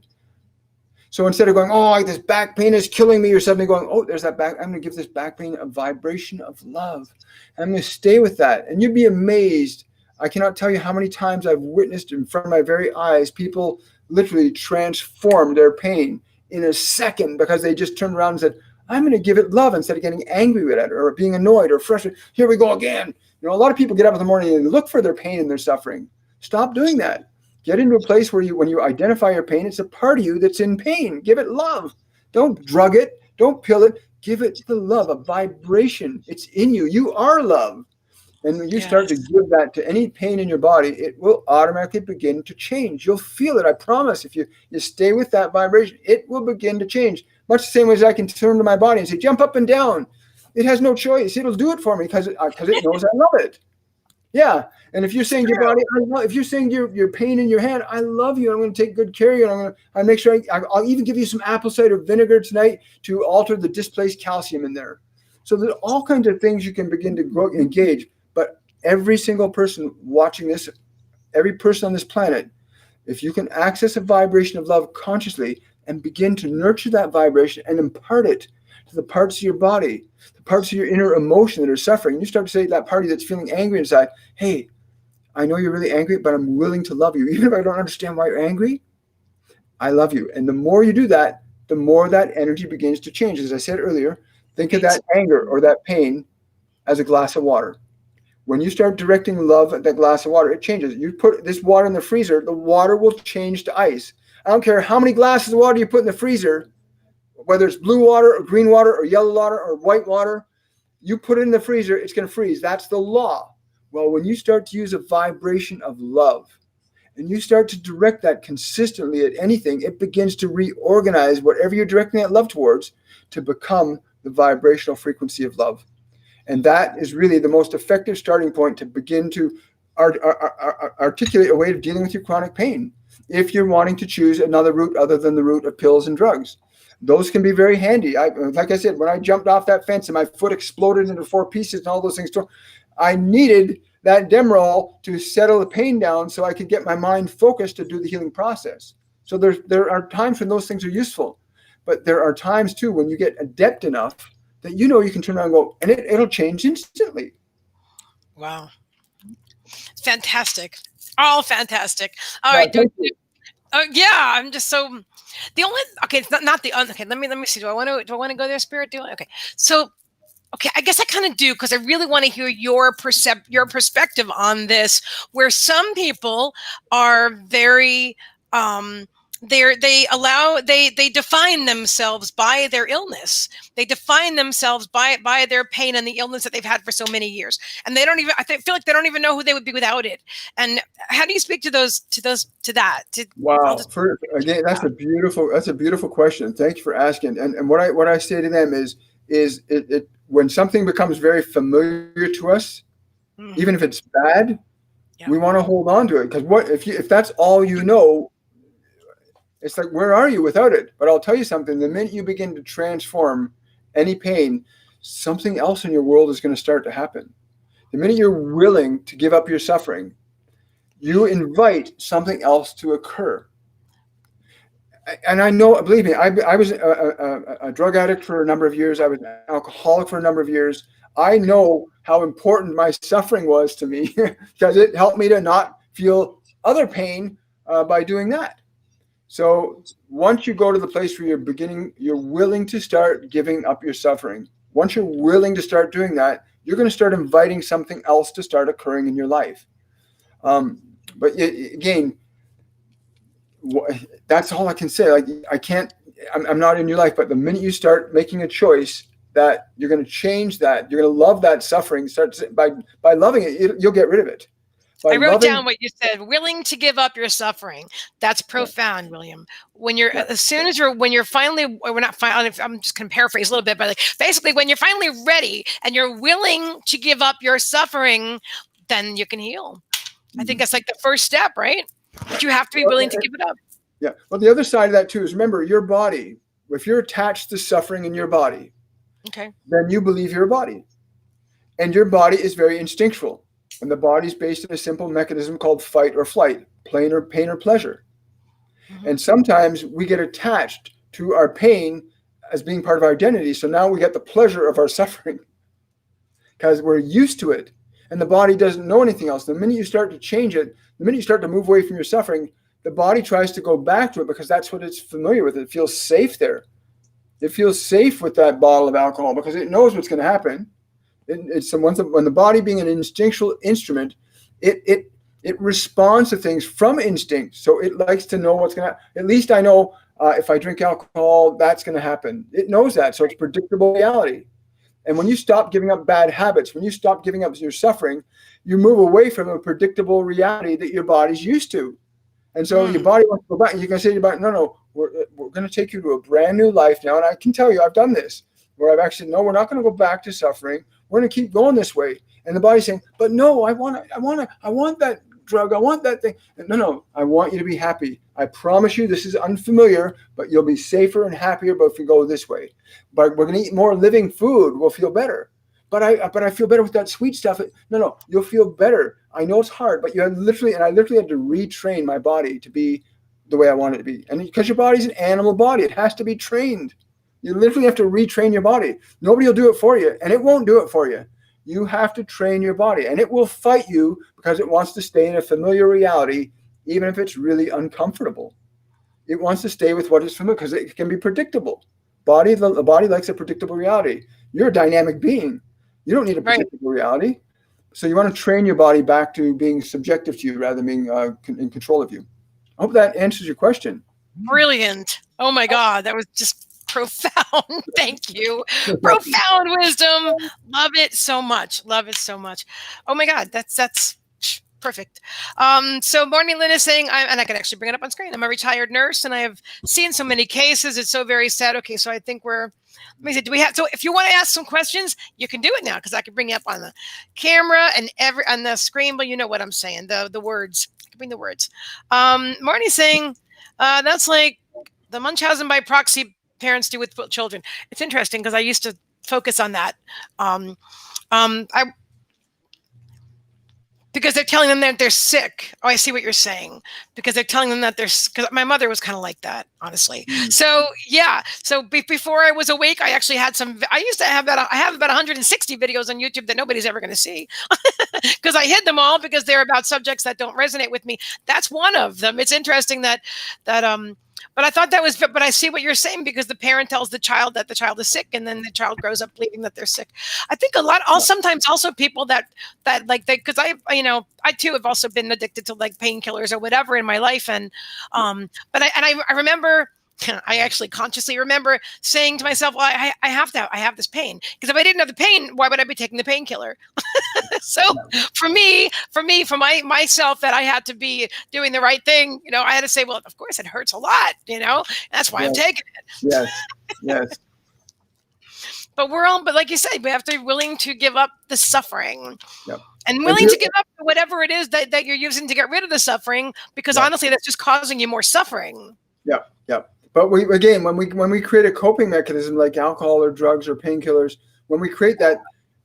So instead of going, oh, this back pain is killing me, you're suddenly going, oh, there's that back. I'm going to give this back pain a vibration of love. I'm going to stay with that. And you'd be amazed. I cannot tell you how many times I've witnessed in front of my very eyes people literally transform their pain in a second because they just turned around and said, I'm going to give it love instead of getting angry with it or being annoyed or frustrated. Here we go again. You know, a lot of people get up in the morning and look for their pain and their suffering. Stop doing that. Get into a place where when you identify your pain, it's a part of you that's in pain. Give it love. Don't drug it. Don't pill it. Give it the love, a vibration. It's in you. You are love. And when you start to give that to any pain in your body, it will automatically begin to change. You'll feel it. I promise. If you stay with that vibration, it will begin to change. Much the same way as I can turn to my body and say, jump up and down. It has no choice. It'll do it for me because it knows I love it. Yeah. And if you're saying to your body, if you're saying your pain in your hand, I love you. I'm going to take good care of you. And I'll make sure I'll even give you some apple cider vinegar tonight to alter the displaced calcium in there. So there's all kinds of things you can begin to engage. But every single person watching this, every person on this planet, if you can access a vibration of love consciously and begin to nurture that vibration and impart it to the parts of your body, the parts of your inner emotion that are suffering, you start to say to that party that's feeling angry inside, hey, I know you're really angry, but I'm willing to love you. Even if I don't understand why you're angry, I love you. And the more you do that, the more that energy begins to change. As I said earlier, think of that anger or that pain as a glass of water. When you start directing love at that glass of water, it changes. You put this water in the freezer, the water will change to ice. I don't care how many glasses of water you put in the freezer, whether it's blue water or green water or yellow water or white water, you put it in the freezer, it's going to freeze. That's the law. Well, when you start to use a vibration of love and you start to direct that consistently at anything, it begins to reorganize whatever you're directing that love towards to become the vibrational frequency of love. And that is really the most effective starting point to begin to articulate a way of dealing with your chronic pain. If you're wanting to choose another route other than the route of pills and drugs, those can be very handy. Like I said, when I jumped off that fence and my foot exploded into 4 pieces and all those things, I needed that Demerol to settle the pain down so I could get my mind focused to do the healing process. So there are times when those things are useful, but there are times too when you get adept enough that you can turn around and go, and it'll change instantly. Wow. Fantastic. All fantastic. All right. Yeah, I'm just so the only it's not the okay. Let me see. Do I want to go there, Spirit? Okay. So I guess I kind of do, because I really want to hear your perspective on this, where some people are very they define themselves by their illness. They define themselves by their pain and the illness that they've had for so many years, and they don't even. I feel like they don't even know who they would be without it. And how do you speak to that? Wow! Again, that's a beautiful question. Thank you for asking. And what I say to them is it when something becomes very familiar to us, even if it's bad, we want to hold on to it, because if that's all you know. It's like, where are you without it? But I'll tell you something, the minute you begin to transform any pain, something else in your world is going to start to happen. The minute you're willing to give up your suffering, you invite something else to occur. And I know, believe me, I was a drug addict for a number of years. I was an alcoholic for a number of years. I know how important my suffering was to me because it helped me to not feel other pain by doing that. So once you go to the place where you're willing to start giving up your suffering. Once you're willing to start doing that, you're going to start inviting something else to start occurring in your life. But again, that's all I can say. Like, I'm not in your life, but the minute you start making a choice that you're going to change that, you're going to love that suffering, by loving it, you'll get rid of it. I wrote down what you said, willing to give up your suffering. That's profound, William. When you're, when you're finally, we're not finally, I'm just going to paraphrase a little bit, but basically when you're finally ready and you're willing to give up your suffering, then you can heal. I think that's like the first step, right? But you have to be willing to give it up. Yeah. Well, the other side of that too is, remember, your body, if you're attached to suffering in your body, then you believe you're a body. And your body is very instinctual. And the body is based on a simple mechanism called fight or flight, pain or pleasure. And sometimes we get attached to our pain as being part of our identity. So now we get the pleasure of our suffering because we're used to it. And the body doesn't know anything else. The minute you start to change it, the minute you start to move away from your suffering, the body tries to go back to it because that's what it's familiar with. It feels safe there. It feels safe with that bottle of alcohol because it knows what's going to happen. When the body, being an instinctual instrument, it responds to things from instinct. So it likes to know what's going to happen. At least I know if I drink alcohol, that's going to happen. It knows that. So it's predictable reality. And when you stop giving up bad habits, when you stop giving up your suffering, you move away from a predictable reality that your body's used to. And so your body wants to go back. And you can say to your body, no, we're going to take you to a brand new life now. And I can tell you, I've done this, where I've actually, no, we're not going to go back to suffering. We're going to keep going this way. And the body's saying, but no, I want that drug. I want that thing. No, I want you to be happy. I promise you, this is unfamiliar, but you'll be safer and happier if we go this way. But we're going to eat more living food. We'll feel better. But I feel better with that sweet stuff. No, you'll feel better. I know it's hard, but I literally had to retrain my body to be the way I want it to be. And because your body's an animal body, it has to be trained. You literally have to retrain your body. Nobody will do it for you, and it won't do it for you. You have to train your body, and it will fight you because it wants to stay in a familiar reality, even if it's really uncomfortable. It wants to stay with what is familiar because it can be predictable. The body likes a predictable reality. You're a dynamic being. You don't need a predictable reality. So you want to train your body back to being subjective to you rather than being in control of you. I hope that answers your question. Brilliant. Oh my God, that was just profound. Thank you. Profound wisdom. Love it so much. Oh my God, that's Perfect. So Morning Lynn is saying, and I can actually bring it up on screen. I'm a retired nurse, and I have seen so many cases. It's so very sad. Okay, so I think let me see, do we have, so if you want to ask some questions, you can do it now, because I can bring you up on the camera and on the screen, but you know what I'm saying, the words. I can bring the words. Marnie's saying, that's like the Munchausen by proxy parents do with children. It's interesting, because I used to focus on that. Because they're telling them that they're sick. Oh, I see what you're saying. Because they're telling them that because my mother was kind of like that, honestly. So yeah. So before I was awake, I actually had I used to have I have about 160 videos on YouTube that nobody's ever going to see. Because I hid them all, because they're about subjects that don't resonate with me. That's one of them. It's interesting but I thought but I see what you're saying, because the parent tells the child that the child is sick, and then the child grows up believing that they're sick. I think sometimes also people that because I too have also been addicted to like painkillers or whatever in my life. And, but I remember, I actually consciously remember saying to myself, well, I have this pain, because if I didn't have the pain, why would I be taking the painkiller? So for myself, that I had to be doing the right thing, I had to say, well, of course it hurts a lot, that's why I'm taking it. Yes. But but like you said, we have to be willing to give up the suffering. Yep. And willing to give up whatever it is that you're using to get rid of the suffering, because honestly, that's just causing you more suffering. Yeah. But when we create a coping mechanism like alcohol or drugs or painkillers, when we create that,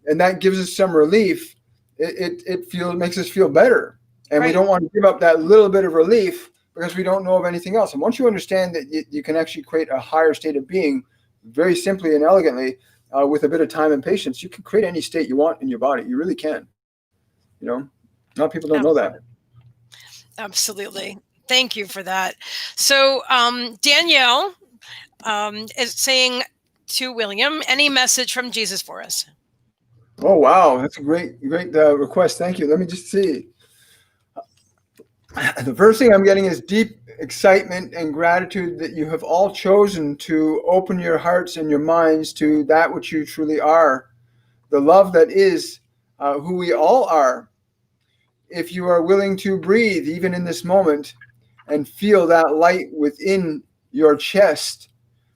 and that gives us some relief, it makes us feel better. And we don't want to give up that little bit of relief, because we don't know of anything else. And once you understand that you can actually create a higher state of being very simply and elegantly, with a bit of time and patience, you can create any state you want in your body. You really can. A lot of people don't know that. Absolutely. Thank you for that. So Danielle is saying to William, any message from Jesus for us? Oh, wow. That's a great request. Thank you. Let me just see. The first thing I'm getting is deep excitement and gratitude that you have all chosen to open your hearts and your minds to that which you truly are, the love that is who we all are. If you are willing to breathe, even in this moment, and feel that light within your chest,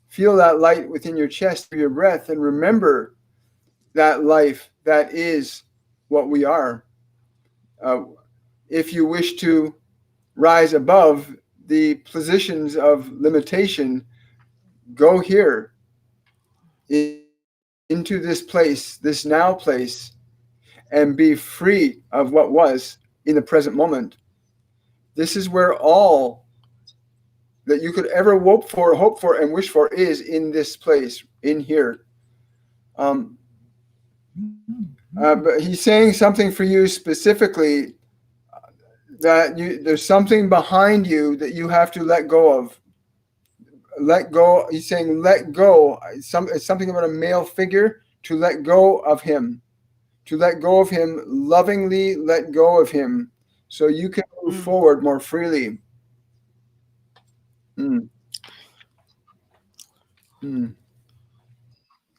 feel that light within your chest through your breath, and remember that life that is what we are. If you wish to rise above the positions of limitation, go here into this place, this now place, and be free of what was in the present moment. This is where all that you could ever hope for, and wish for is in this place, in here. But he's saying something for you specifically, that there's something behind you that you have to let go of. Let go. He's saying let go. It's something about a male figure, to let go of him. To let go of him, lovingly let go of him, so you can move forward more freely.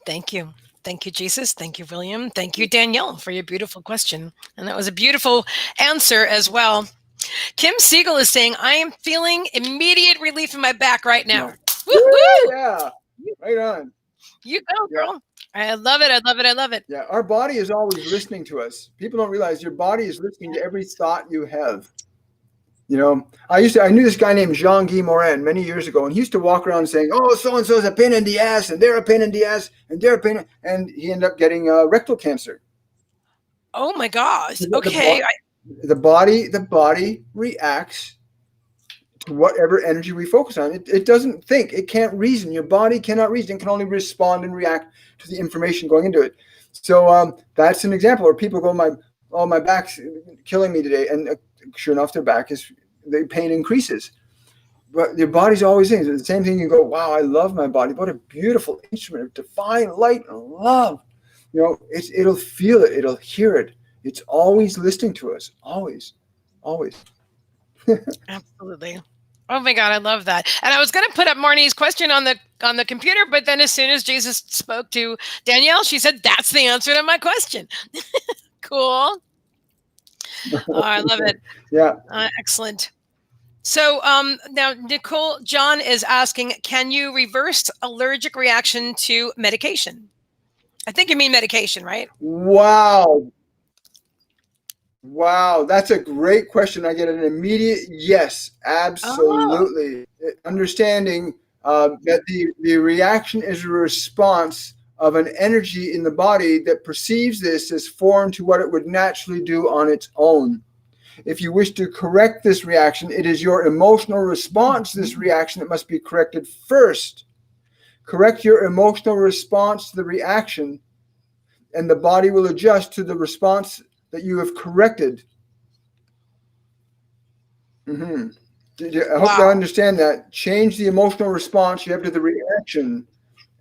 Thank you. Thank you, Jesus. Thank you, William. Thank you, Danielle, for your beautiful question. And that was a beautiful answer as well. Kim Siegel is saying, I am feeling immediate relief in my back right now. Woo-hoo! Yeah, right on. You go, girl. I love it. I love it. I love it. Yeah, our body is always listening to us. People don't realize your body is listening to every thought you have. I knew this guy named Jean-Guy Morin many years ago, and he used to walk around saying, oh, so-and-so is a pain in the ass, and they're a pain in the ass, and they're a pain, and he ended up getting rectal cancer. Oh my gosh. Okay. The body reacts to whatever energy we focus on. It doesn't think. It can't reason. Your body cannot reason. It can only respond and react to the information going into it. So that's an example where people go, my back's killing me today, and sure enough, the pain increases. But your body's always saying the same thing. You go, wow, I love my body. What a beautiful instrument of divine light and love. It'll feel it. It'll hear it. It's always listening to us. Always. Absolutely. Oh my God, I love that. And I was going to put up Marnie's question on the computer, but then as soon as Jesus spoke to Danielle, she said, that's the answer to my question. Cool. Oh, I love it. Yeah. Excellent. So now Nicole John is asking, can you reverse allergic reaction to medication? I think you mean medication, right? Wow. Wow, that's a great question. I get an immediate yes, Oh, absolutely. Understanding that the reaction is a response of an energy in the body that perceives this as foreign to what it would naturally do on its own. If you wish to correct this reaction, it is your emotional response to this reaction that must be corrected first. Correct your emotional response to the reaction, and the body will adjust to the response that you have corrected. Mm-hmm. I hope you wow. understand that. Change the emotional response you have to the reaction,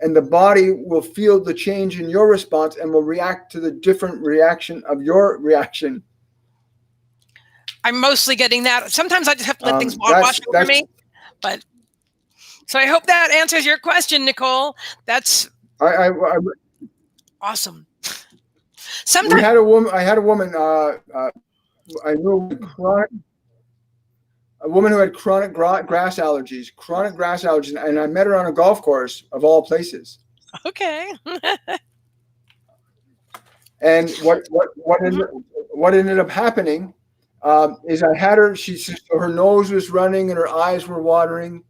and the body will feel the change in your response and will react to the different reaction of your reaction. I'm mostly getting that. Sometimes I just have to let things wash over That's me. But so I hope that answers your question, Nicole. That's I awesome. we Sometimes, had a woman. I had a woman. I knew a woman who had chronic grass allergies, and I met her on a golf course of all places. okay. And what ended up happening is I had her. Her nose was running and her eyes were watering,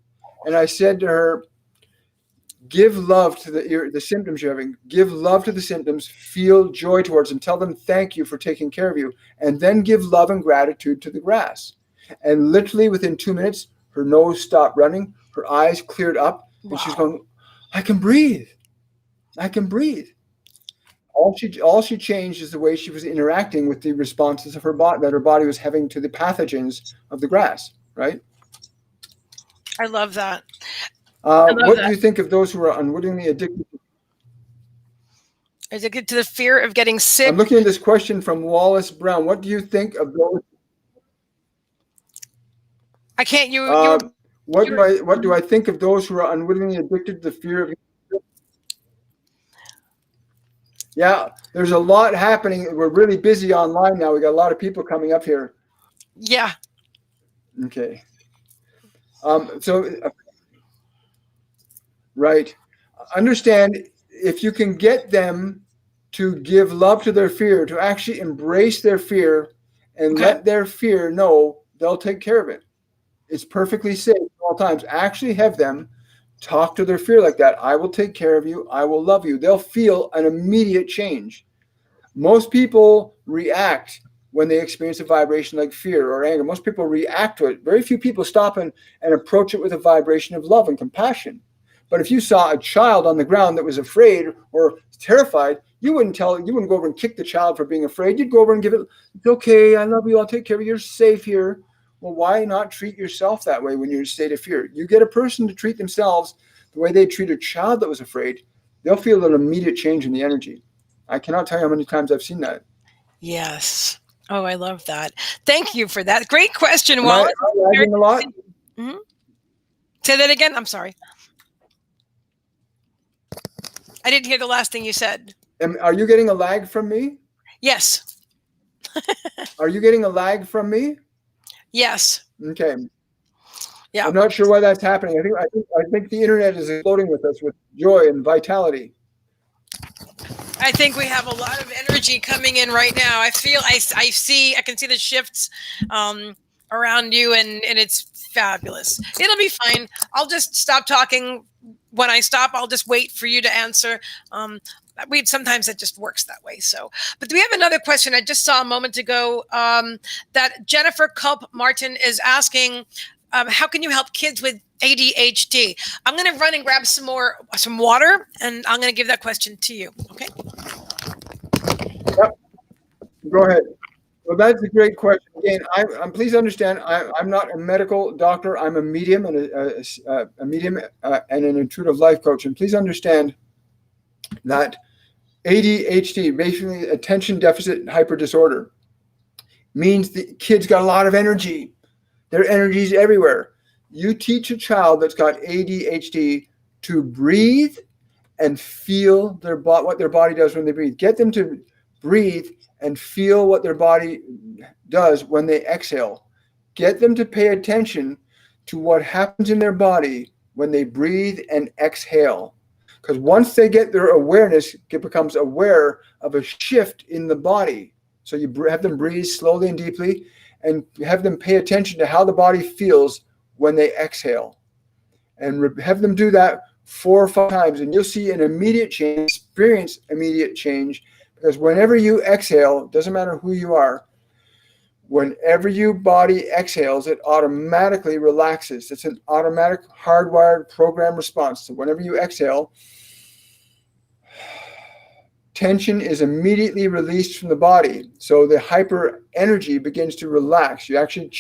and I said to her, "Give love to the symptoms you're having. Give love to the symptoms. Feel joy towards them. Tell them thank you for taking care of you, and then give love and gratitude to the grass." And literally within 2 minutes, her nose stopped running, her eyes cleared up, and she's going, "I can breathe. I can breathe." All she changed is the way she was interacting with the responses of her body that her body was having to the pathogens of the grass. Right? I love that. I love What do that. you think of those who are unwittingly addicted? Addicted to the fear of getting sick. I'm looking at this question from Wallace Brown. What do you think of those? I can't. What do I think of those who are unwittingly addicted to the fear of? Yeah, there's a lot happening. We're really busy online now. We got a lot of people coming up here. Yeah. Okay. Right. Understand, if you can get them to give love to their fear, to actually embrace their fear and Okay. let their fear know, they'll take care of it. It's perfectly safe at all times. Actually have them talk to their fear like that. I will take care of you. I will love you. They'll feel an immediate change. Most people react when they experience a vibration like fear or anger. Most people react to it. Very few people stop and approach it with a vibration of love and compassion. But if you saw a child on the ground that was afraid or terrified, you wouldn't go over and kick the child for being afraid. You'd go over and give it, "It's okay, I love you, I'll take care of you, you're safe here." Well, why not treat yourself that way when you're in a state of fear? You get a person to treat themselves the way they treat a child that was afraid, they'll feel an immediate change in the energy. I cannot tell you how many times I've seen that. Yes. Oh, I love that. Thank you for that. Great question, Am I Wallace. lagging a lot? Mhm. Say that again. I'm sorry. I didn't hear the last thing you said. Are you getting a lag from me? Yes. Are you getting a lag from me? Yes. Okay. Yeah. I'm not sure why that's happening. I think the internet is exploding with us with joy and vitality. I think we have a lot of energy coming in right now. I can see the shifts around you, and it's fabulous. It'll be fine. I'll just stop talking. When I stop, I'll just wait for you to answer. Sometimes it just works that way. So, but we have another question I just saw a moment ago that Jennifer Culp Martin is asking. How can you help kids with ADHD? I'm going to run and grab some water, and I'm going to give that question to you. Okay. Yep. Go ahead. Well, that's a great question. Again, please understand, I'm not a medical doctor. I'm a medium and a medium and an intuitive life coach. And please understand that ADHD, basically attention deficit hyper disorder, means the kid's got a lot of energy. Their energy's everywhere. You teach a child that's got ADHD to breathe and feel what their body does when they breathe. Get them to breathe and feel what their body does when they exhale. Get them to pay attention to what happens in their body when they breathe and exhale. Because once they get their awareness, it becomes aware of a shift in the body. So you have them breathe slowly and deeply and have them pay attention to how the body feels when they exhale. And have them do that 4 or 5 times, and you'll see an immediate change, experience immediate change. Because whenever you exhale, doesn't matter who you are, whenever your body exhales, it automatically relaxes. It's an automatic hardwired program response. So whenever you exhale, tension is immediately released from the body. So the hyper energy begins to relax. You're actually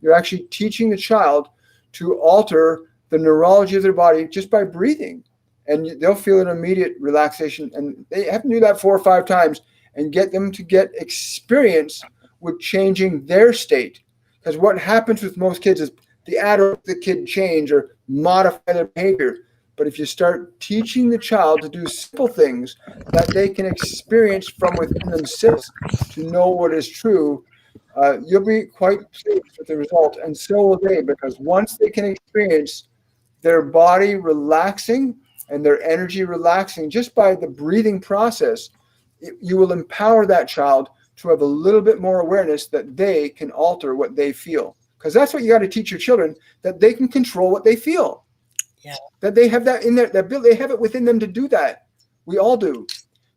you're actually teaching the child to alter the neurology of their body just by breathing. And they'll feel an immediate relaxation. And they have to do that 4 or 5 times and get them to get experience with changing their state. Because what happens with most kids is the adult, the kid change or modify their behavior. But if you start teaching the child to do simple things that they can experience from within themselves to know what is true, you'll be quite pleased with the result. And so will they, because once they can experience their body relaxing and their energy relaxing just by the breathing process, you will empower that child to have a little bit more awareness that they can alter what they feel. Because that's what you got to teach your children, that they can control what they feel. Yeah. That they have that in there, that they have it within them to do that. We all do.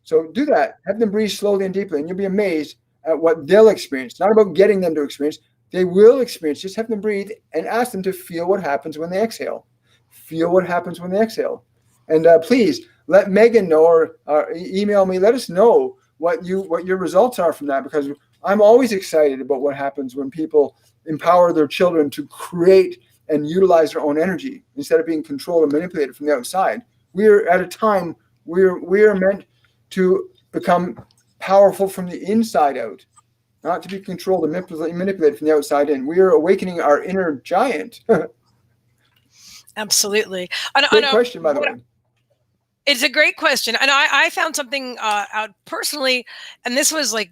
So do that. Have them breathe slowly and deeply, and you'll be amazed at what they'll experience. It's not about getting them to experience. They will experience. Just have them breathe and ask them to feel what happens when they exhale. Feel what happens when they exhale. And please let Meagan know or email me. Let us know what your results are from that, because I'm always excited about what happens when people empower their children to create and utilize their own energy instead of being controlled and manipulated from the outside. We're at a time we're meant to become powerful from the inside out, not to be controlled and manipulated from the outside in. We are awakening our inner giant. Absolutely. Great question, by the way. It's a great question. And I found something out personally, and this was like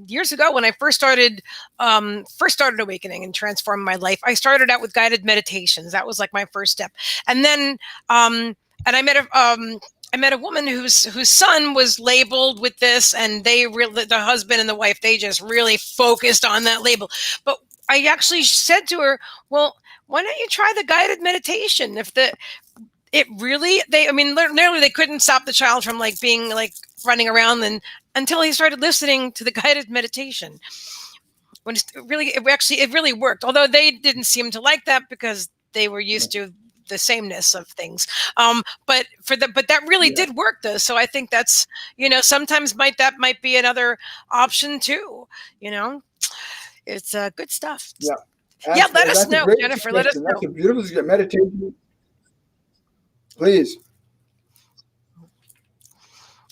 years ago when I first started awakening and transforming my life. I started out with guided meditations. That was like my first step. And then and I met a woman whose son was labeled with this, and the husband and the wife, they just really focused on that label. But I actually said to her, well, why don't you try the guided meditation? Literally they couldn't stop the child from like being like running around until he started listening to the guided meditation. When it really worked. Although they didn't seem to like that because they were used to the sameness of things. But that really did work though. So I think that's, sometimes that might be another option too. It's good stuff. Yeah. Yeah, let us know, Jennifer. Let us know. That's a beautiful meditation. Please.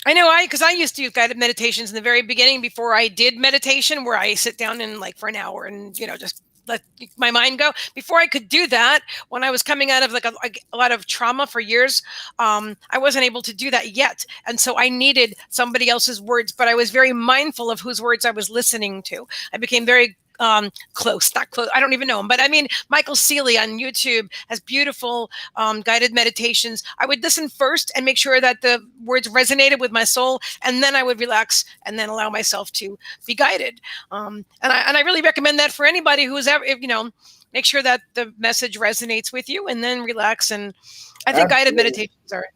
I know, because I used to use guided meditations in the very beginning before I did meditation, where I sit down and like for an hour and just let my mind go. Before I could do that, when I was coming out of like a lot of trauma for years, I wasn't able to do that yet, and so I needed somebody else's words. But I was very mindful of whose words I was listening to. I became very not close. I don't even know him, but I mean, Michael Seeley on YouTube has beautiful guided meditations. I would listen first and make sure that the words resonated with my soul, and then I would relax and then allow myself to be guided. And I really recommend that for anybody who's ever, make sure that the message resonates with you, and then relax. And I think guided meditations are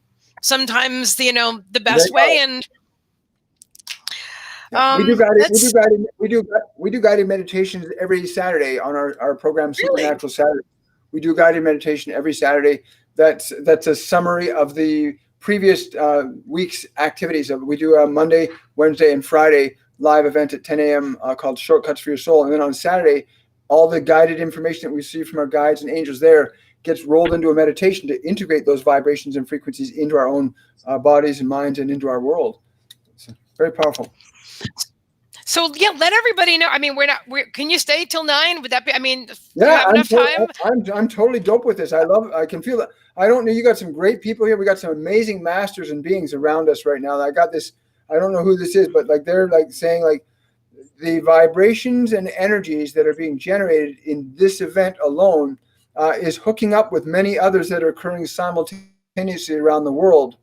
sometimes the best way. And we do guided meditations every Saturday on our program, Supernatural Saturday. We do guided meditation every Saturday. That's a summary of the previous week's activities. We do a Monday, Wednesday, and Friday live event at 10 a.m. Called Shortcuts for Your Soul. And then on Saturday, all the guided information that we receive from our guides and angels there gets rolled into a meditation to integrate those vibrations and frequencies into our own bodies and minds and into our world. It's very powerful. So yeah, let everybody know. I mean, can you stay till 9? Would that be? I mean, do you yeah, have enough time? I'm totally dope with this. I can feel it. I don't know. You got some great people here. We got some amazing masters and beings around us right now. I got this I don't know who this is, but like they're like saying like the vibrations and energies that are being generated in this event alone is hooking up with many others that are occurring simultaneously around the world.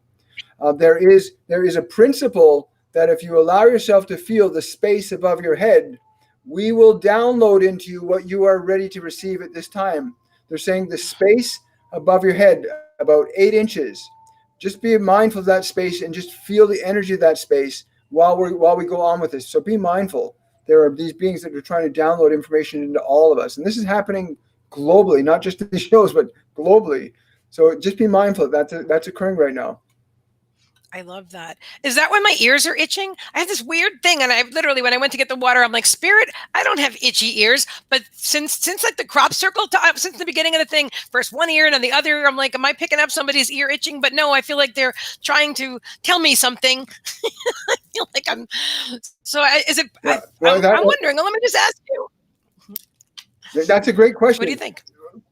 There is a principle that if you allow yourself to feel the space above your head, we will download into you what you are ready to receive at this time. They're saying the space above your head, about 8 inches. Just be mindful of that space and just feel the energy of that space while we go on with this. So be mindful. There are these beings that are trying to download information into all of us, and this is happening globally, not just in the shows, but globally. So just be mindful that's occurring right now. I love that. Is that when my ears are itching? I have this weird thing, and I literally, when I went to get the water, I'm like, Spirit, I don't have itchy ears. But since like the crop circle, since the beginning of the thing, first one ear and then the other ear, I'm like, am I picking up somebody's ear itching? But no, I feel like they're trying to tell me something. I feel like I'm. So is it? Yeah. I'm wondering. Let me just ask you. That's a great question. What do you think?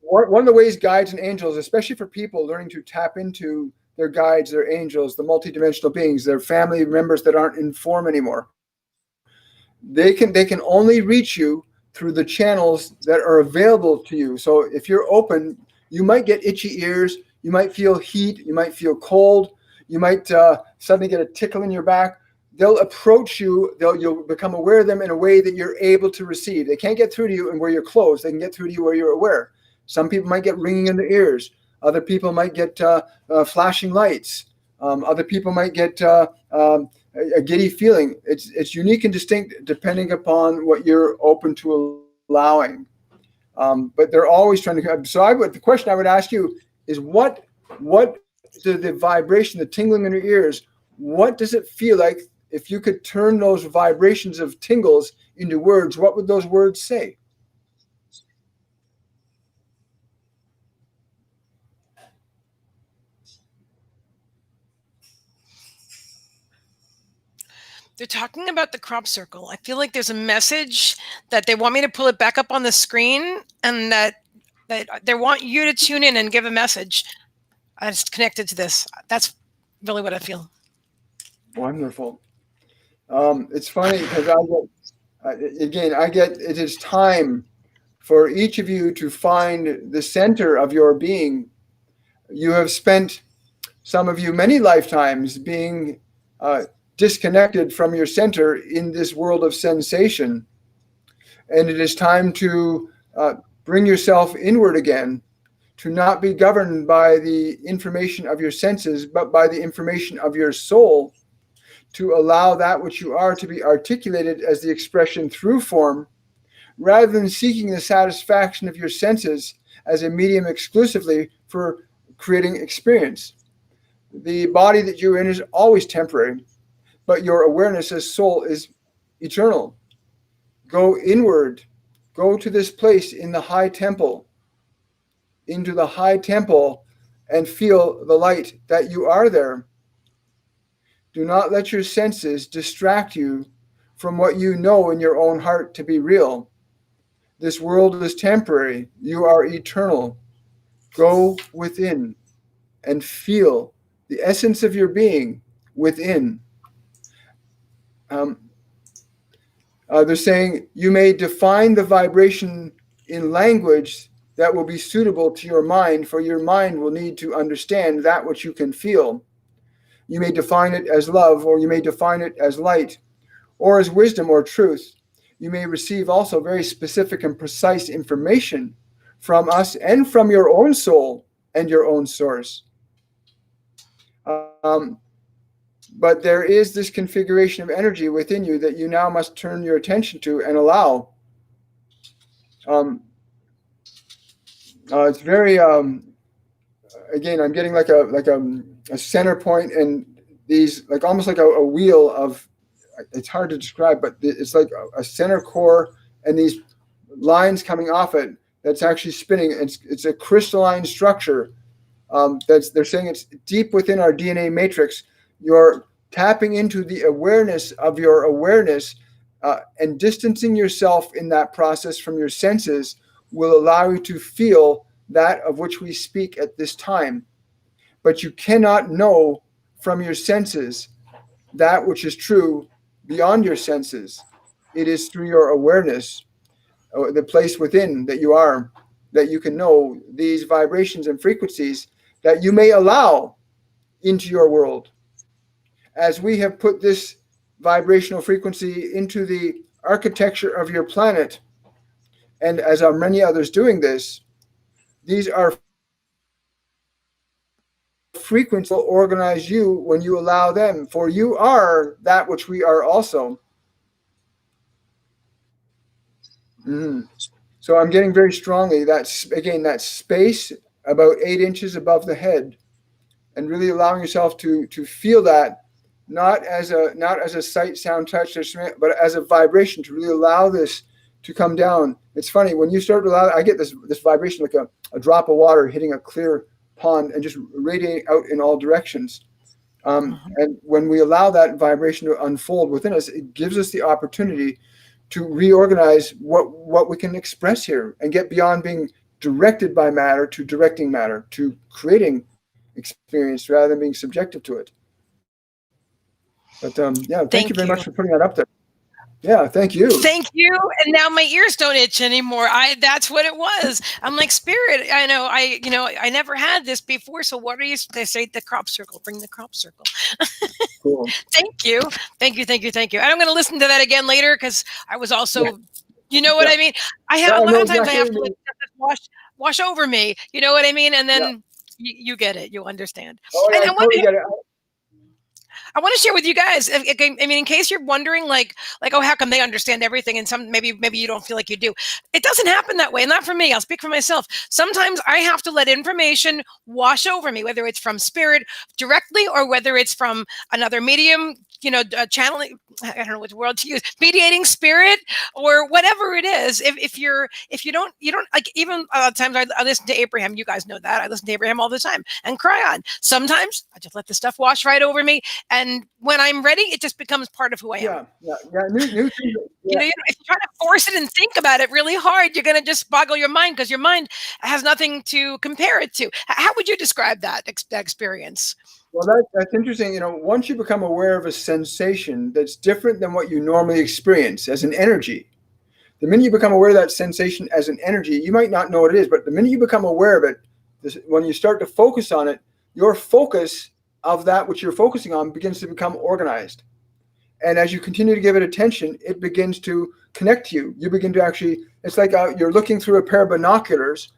One of the ways guides and angels, especially for people learning to tap into their guides, their angels, the multidimensional beings, their family members that aren't in form anymore, they can only reach you through the channels that are available to you. So if you're open, you might get itchy ears, you might feel heat, you might feel cold, you might suddenly get a tickle in your back. They'll approach you, you'll become aware of them in a way that you're able to receive. They can't get through to you and where you're closed. They can get through to you where you're aware. Some people might get ringing in their ears. Other people might get flashing lights. Other people might get a giddy feeling. It's unique and distinct depending upon what you're open to allowing. But they're always trying to. So the question I would ask you is what the vibration, the tingling in your ears, what does it feel like if you could turn those vibrations of tingles into words? What would those words say? They're talking about the crop circle. I feel like there's a message that they want me to pull it back up on the screen, and that they want you to tune in and give a message. It's connected to this. That's really what I feel. Wonderful. It's funny because I get it is time for each of you to find the center of your being. You have spent, some of you, many lifetimes being disconnected from your center in this world of sensation. And it is time to bring yourself inward again, to not be governed by the information of your senses, but by the information of your soul, to allow that which you are to be articulated as the expression through form, rather than seeking the satisfaction of your senses as a medium exclusively for creating experience. The body that you're in is always temporary, but your awareness as soul is eternal. Go inward. Go to this place in the high temple, into the high temple, and feel the light that you are there. Do not let your senses distract you from what you know in your own heart to be real. This world is temporary. You are eternal. Go within and feel the essence of your being within. They're saying you may define the vibration in language that will be suitable to your mind, for your mind will need to understand that which you can feel. You may define it as love, or you may define it as light, or as wisdom or truth. You may receive also very specific and precise information from us and from your own soul and your own source. But there is this configuration of energy within you that you now must turn your attention to and allow. It's very, again, I'm getting like a center point, and these like almost like a wheel of, it's hard to describe, but it's like a center core and these lines coming off it that's actually spinning. It's a crystalline structure. They're saying it's deep within our DNA matrix. You're tapping into the awareness of your awareness, and distancing yourself in that process from your senses will allow you to feel that of which we speak at this time. But you cannot know from your senses that which is true beyond your senses. It is through your awareness, the place within that you are, that you can know these vibrations and frequencies that you may allow into your world. As we have put this vibrational frequency into the architecture of your planet, and as are many others doing this, these are frequencies will organize you when you allow them, for you are that which we are also. So I'm getting very strongly that, again, that space about 8 inches above the head, and really allowing yourself to feel that, not as a sight, sound, touch, but as a vibration, to really allow this to come down. It's funny, when you start to allow, I get this vibration like a drop of water hitting a clear pond and just radiating out in all directions. And when we allow that vibration to unfold within us, it gives us the opportunity to reorganize what we can express here and get beyond being directed by matter to directing matter, to creating experience rather than being subjective to it. But yeah, thank you very much for putting that up there. Yeah, thank you. Thank you. And now my ears don't itch anymore. That's what it was. I'm like, Spirit, I never had this before. So what are you, they say the crop circle, bring the crop circle. Cool. Thank you. And I'm going to listen to that again later, because I was also, you know what I mean? I have a lot of times I have to like, wash over me. You know what I mean? And then you get it. You understand. Oh, yeah, and I totally get it. I want to share with you guys. I mean, in case you're wondering, like, oh, how come they understand everything, and some maybe you don't feel like you do. It doesn't happen that way. Not for me. I'll speak for myself. Sometimes I have to let information wash over me, whether it's from Spirit directly or whether it's from another medium, channeling. I don't know which word to use, mediating spirit or whatever it is. If you don't like, even times I listen to Abraham. You guys know that I listen to Abraham all the time and cry on. Sometimes I just let the stuff wash right over me. And when I'm ready, it just becomes part of who I am. Yeah. New things, if you try to force it and think about it really hard, you're going to just boggle your mind, because your mind has nothing to compare it to. How would you describe that experience? Well, that's interesting. Once you become aware of a sensation that's different than what you normally experience as an energy, the minute you become aware of that sensation as an energy, you might not know what it is, but the minute you become aware of it, when you start to focus on it, your focus of that which you're focusing on begins to become organized. And as you continue to give it attention, it begins to connect to you. You begin to actually, it's like you're looking through a pair of binoculars,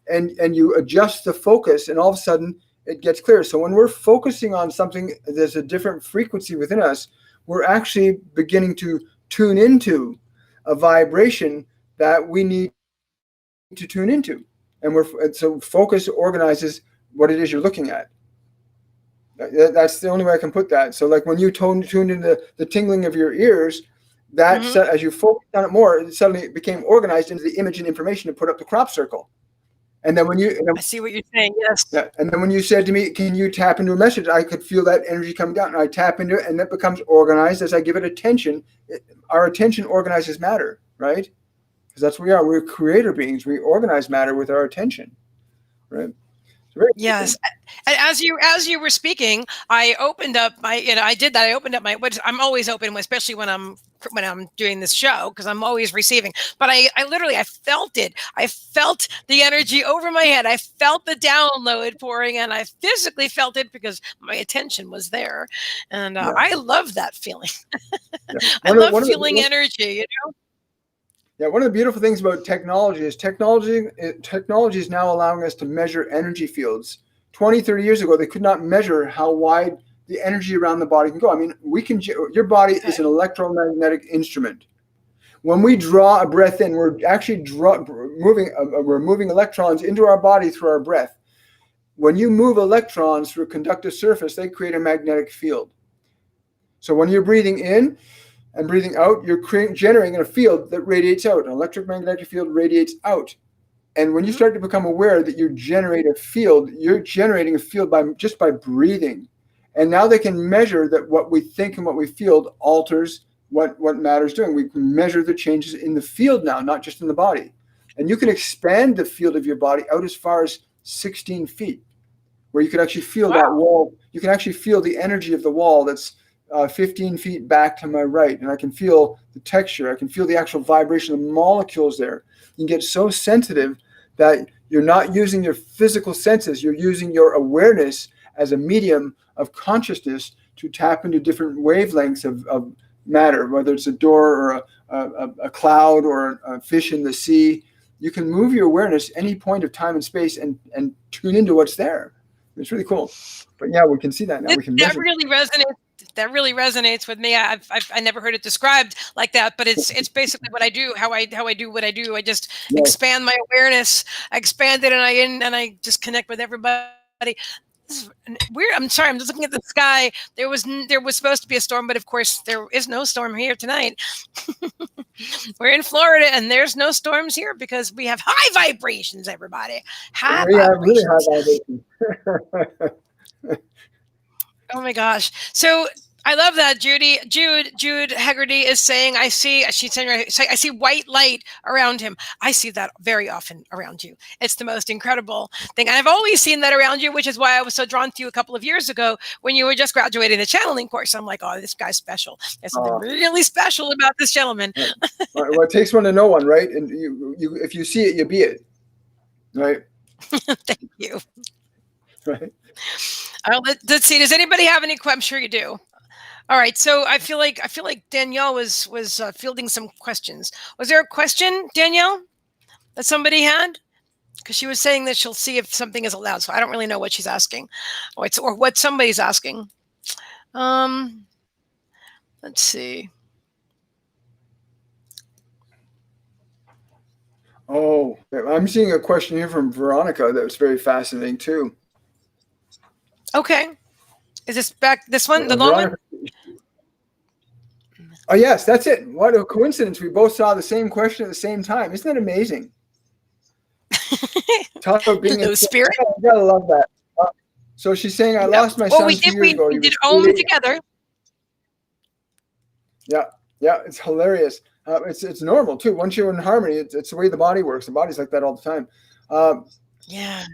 and you adjust the focus, and all of a sudden it gets clear. So when we're focusing on something, there's a different frequency within us, we're actually beginning to tune into a vibration that we need to tune into. And so focus organizes what it is you're looking at. That's the only way I can put that. So like when you tuned into the tingling of your ears, that as you focused on it more, it suddenly became organized into the image and information to put up the crop circle. And then I see what you're saying. Yes. Yeah. And then when you said to me, can you tap into a message? I could feel that energy coming down, and I tap into it, and that becomes organized as I give it attention. Our attention organizes matter, right? Because that's what we are. We're creator beings. We organize matter with our attention, right? Yes. And as you were speaking, I opened up my, I did that. I opened up my, which I'm always open, especially when I'm doing this show, because I'm always receiving. But I literally, I felt it. I felt the energy over my head. I felt the download pouring, and I physically felt it because my attention was there. And I love that feeling. I love feeling energy, Yeah, one of the beautiful things about technology is technology is now allowing us to measure energy fields. 20, 30 years ago, they could not measure how wide the energy around the body can go. I mean, your body is an electromagnetic instrument. When we draw a breath in, we're actually moving electrons into our body through our breath. When you move electrons through a conductive surface, they create a magnetic field. So when you're breathing in and breathing out, you're generating a field that radiates out. An electromagnetic field radiates out. And when you start to become aware that you're generating a field just by breathing. And now they can measure that what we think and what we feel alters what matter's doing. We can measure the changes in the field now, not just in the body. And you can expand the field of your body out as far as 16 feet, where you can actually feel that wall. You can actually feel the energy of the wall that's 15 feet back to my right, and I can feel the texture. I can feel the actual vibration of the molecules there. You get so sensitive that you're not using your physical senses. You're using your awareness as a medium of consciousness to tap into different wavelengths of matter, whether it's a door or a cloud or a fish in the sea. You can move your awareness any point of time and space and tune into what's there. It's really cool. But yeah, we can see that now. We can measure. That really resonates with me. I never heard it described like that, but it's basically what I do. How I do what I do. I just expand my awareness. I expand it, and I just connect with everybody. This is weird. I'm sorry. I'm just looking at the sky. There was supposed to be a storm, but of course there is no storm here tonight. We're in Florida, and there's no storms here because we have high vibrations. Everybody, high vibrations. Really high vibrations. Oh my gosh. So I love that Jude Hegarty is saying, I see white light around him. I see that very often around you. It's the most incredible thing. And I've always seen that around you, which is why I was so drawn to you a couple of years ago when you were just graduating the channeling course. I'm like, oh, this guy's special. There's something really special about this gentleman. Well, it takes one to know one, right? And you if you see it, you be it. Right? Thank you. Right. Let's see. Does anybody have any questions? I'm sure you do. All right. So I feel like Danielle was fielding some questions. Was there a question, Danielle, that somebody had? Because she was saying that she'll see if something is allowed. So I don't really know what she's asking, or what somebody's asking. Let's see. Oh, I'm seeing a question here from Veronica that was very fascinating too. Okay. Is this one, the long one? Oh, yes, that's it. What a coincidence. We both saw the same question at the same time. Isn't that amazing? Talk about being those spirits. I gotta love that. So she's saying, I lost my son 2 years ago. We did Om together. Yeah, it's hilarious. It's normal too. Once you're in harmony, it's the way the body works. The body's like that all the time.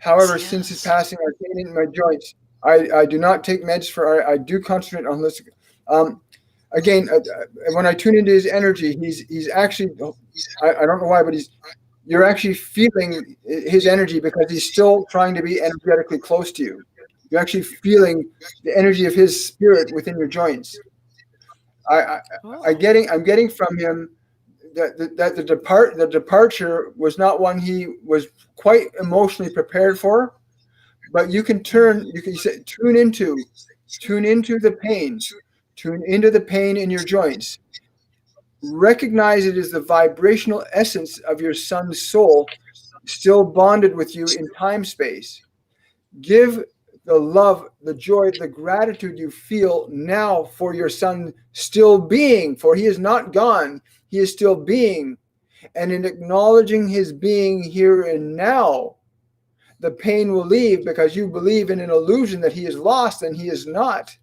However, since his passing, I've pain in my joints. I do not take meds for. I do concentrate on holistic. Again, when I tune into his energy, he's actually. I don't know why, but you're actually feeling his energy because he's still trying to be energetically close to you. You're actually feeling the energy of his spirit within your joints. I'm getting from him that the departure was not one he was quite emotionally prepared for. But you can tune into the pain, tune into the pain in your joints. Recognize it as the vibrational essence of your son's soul, still bonded with you in time space. Give the love, the joy, the gratitude you feel now for your son still being, for he is not gone, he is still being. And in acknowledging his being here and now, the pain will leave because you believe in an illusion that he is lost and he is not.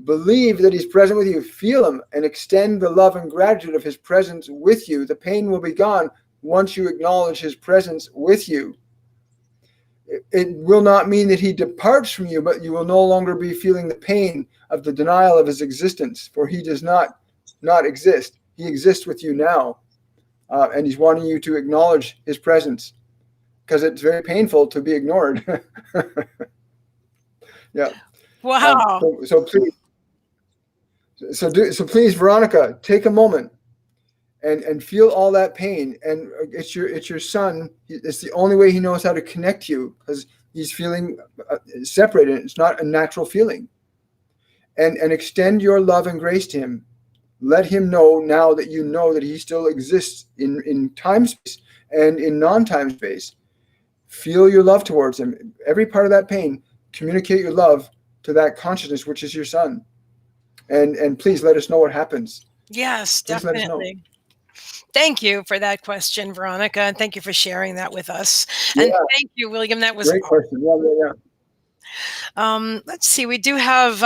Believe that he's present with you. Feel him and extend the love and gratitude of his presence with you. The pain will be gone once you acknowledge his presence with you. It will not mean that he departs from you, but you will no longer be feeling the pain of the denial of his existence, for he does not exist. He exists with you now, and he's wanting you to acknowledge his presence. Because it's very painful to be ignored. Yeah. Wow. So please, Veronica, take a moment and feel all that pain. And it's your son. It's the only way he knows how to connect to you because he's feeling separated. It's not a natural feeling. And extend your love and grace to him. Let him know now that you know that he still exists in time space and in non-time space. Feel your love towards him. Every part of that pain, communicate your love to that consciousness, which is your son. And please let us know what happens. Yes, please definitely. Thank you for that question, Veronica, and thank you for sharing that with us. Yeah. And thank you, William. That was great question. Yeah. Let's see. We do have.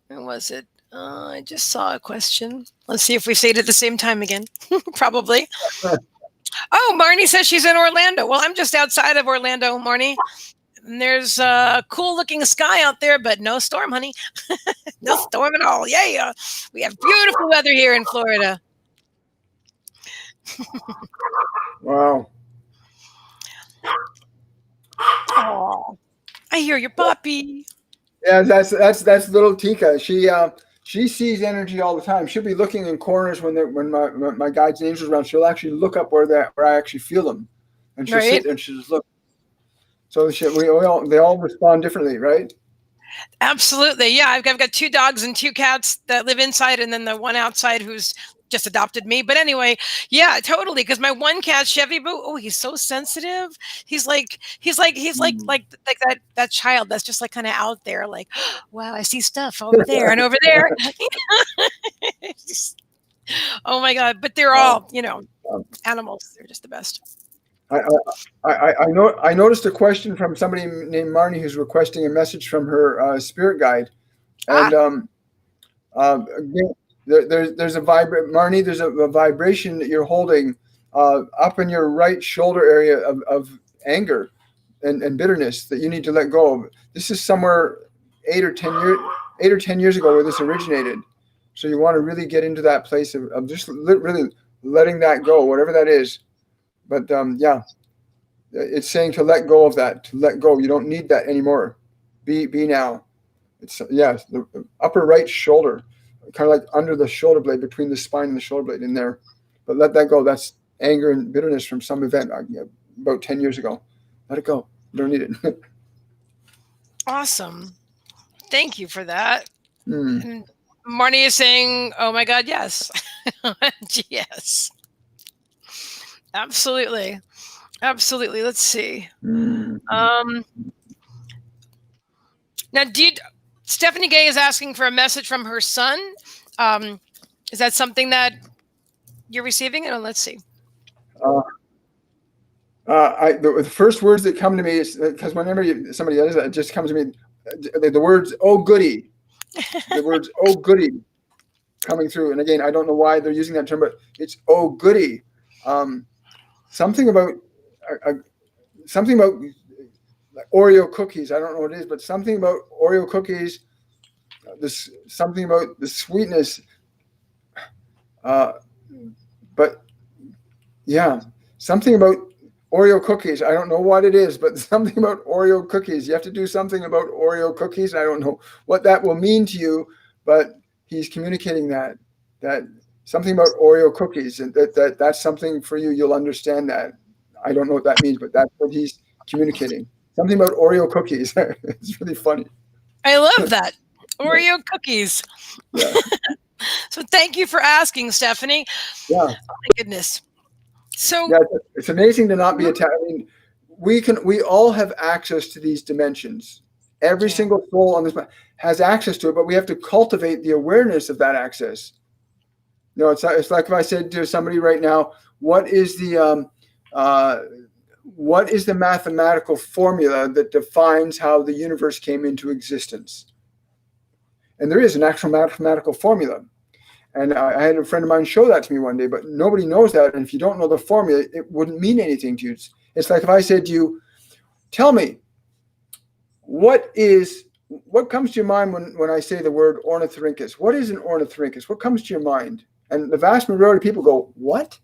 Where was it? I just saw a question. Let's see if we say it at the same time again. Probably. Oh, Marnie says she's in Orlando. Well, I'm just outside of Orlando, Marnie. And there's a cool looking sky out there, but no storm, honey. No storm at all. Yeah. We have beautiful weather here in Florida. Wow. Oh, I hear your puppy. Yeah, that's little Tika. She sees energy all the time. She'll be looking in corners when my guides and angels are around. She'll actually look up where I actually feel them, and she'll sit there and she'll just look. So they all respond differently, right? Absolutely. Yeah, I've got 2 dogs and 2 cats that live inside, and then the one outside who's just adopted me. But anyway, yeah, totally. Because my one cat, Chevy Boo, oh, he's so sensitive. He's like that child that's just like kind of out there, like, wow, I see stuff over there and over there. Oh my God! But they're all, animals. They're just the best. I noticed a question from somebody named Marnie who's requesting a message from her spirit guide, and again, there's a Marnie. There's a vibration that you're holding up in your right shoulder area of anger and bitterness that you need to let go of. This is somewhere 8 or 10 years ago where this originated. So you want to really get into that place of just really letting that go, whatever that is. But yeah, it's saying to let go of that, to let go. You don't need that anymore. Be now. It's the upper right shoulder, kind of like under the shoulder blade, between the spine and the shoulder blade in there. But let that go. That's anger and bitterness from some event about 10 years ago. Let it go. You don't need it. Awesome. Thank you for that. And Marnie is saying, oh my God, yes. Yes. Absolutely. Let's see. Now, Stephanie Gay is asking for a message from her son. Is that something that you're receiving? Oh, let's see. The first words that come to me is because whenever somebody does that, it just comes to me. The words "oh goody," the words "oh goody" coming through. And again, I don't know why they're using that term, but it's "oh goody." Something about Oreo cookies. I don't know what it is, but something about Oreo cookies. Something about the sweetness. But yeah, something about Oreo cookies. I don't know what it is, but something about Oreo cookies. You have to do something about Oreo cookies. I don't know what that will mean to you, but he's communicating that something about Oreo cookies, and that's something for you. You'll understand that. I don't know what that means, but that's what he's communicating. Something about Oreo cookies. It's really funny. I love that. Oreo cookies. Yeah. So thank you for asking, Stephanie. Yeah. Oh my goodness. So yeah, it's amazing to not be attacked. I mean, we all have access to these dimensions. Every single soul on this planet has access to it, but we have to cultivate the awareness of that access. It's like if I said to somebody right now, what is the mathematical formula that defines how the universe came into existence? And there is an actual mathematical formula. And I had a friend of mine show that to me one day, but nobody knows that. And if you don't know the formula, it wouldn't mean anything to you. It's like if I said to you, tell me, what comes to your mind when I say the word ornithorhynchus? What is an ornithorhynchus? What comes to your mind? And the vast majority of people go, what?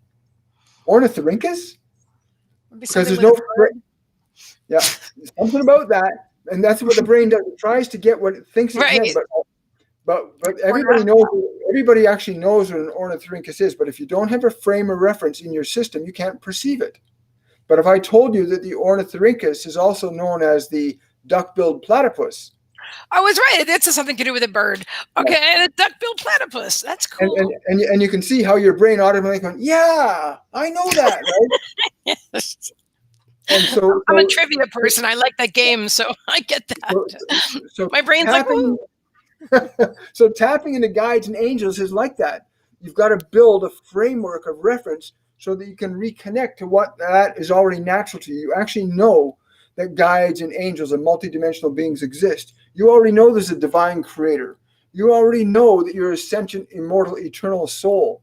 Ornithorhynchus? Because there's no yeah, something about that. And that's what the brain does. It tries to get what it thinks it can, but everybody actually knows what an ornithorhynchus is. But if you don't have a frame of reference in your system, you can't perceive it. But if I told you that the ornithorhynchus is also known as the duck-billed platypus. I was right. It's something to do with a bird. Okay, yeah. And a duck-billed platypus. That's cool. And you can see how your brain automatically goes, yeah, I know that, right? Yes. And so I'm a trivia person. I like that game, so I get that. So my brain's tapping, so tapping into guides and angels is like that. You've got to build a framework of reference so that you can reconnect to what that is already natural to you. You actually know that guides and angels and multidimensional beings exist. You already know there's a divine creator. You already know that you're a sentient, immortal, eternal soul.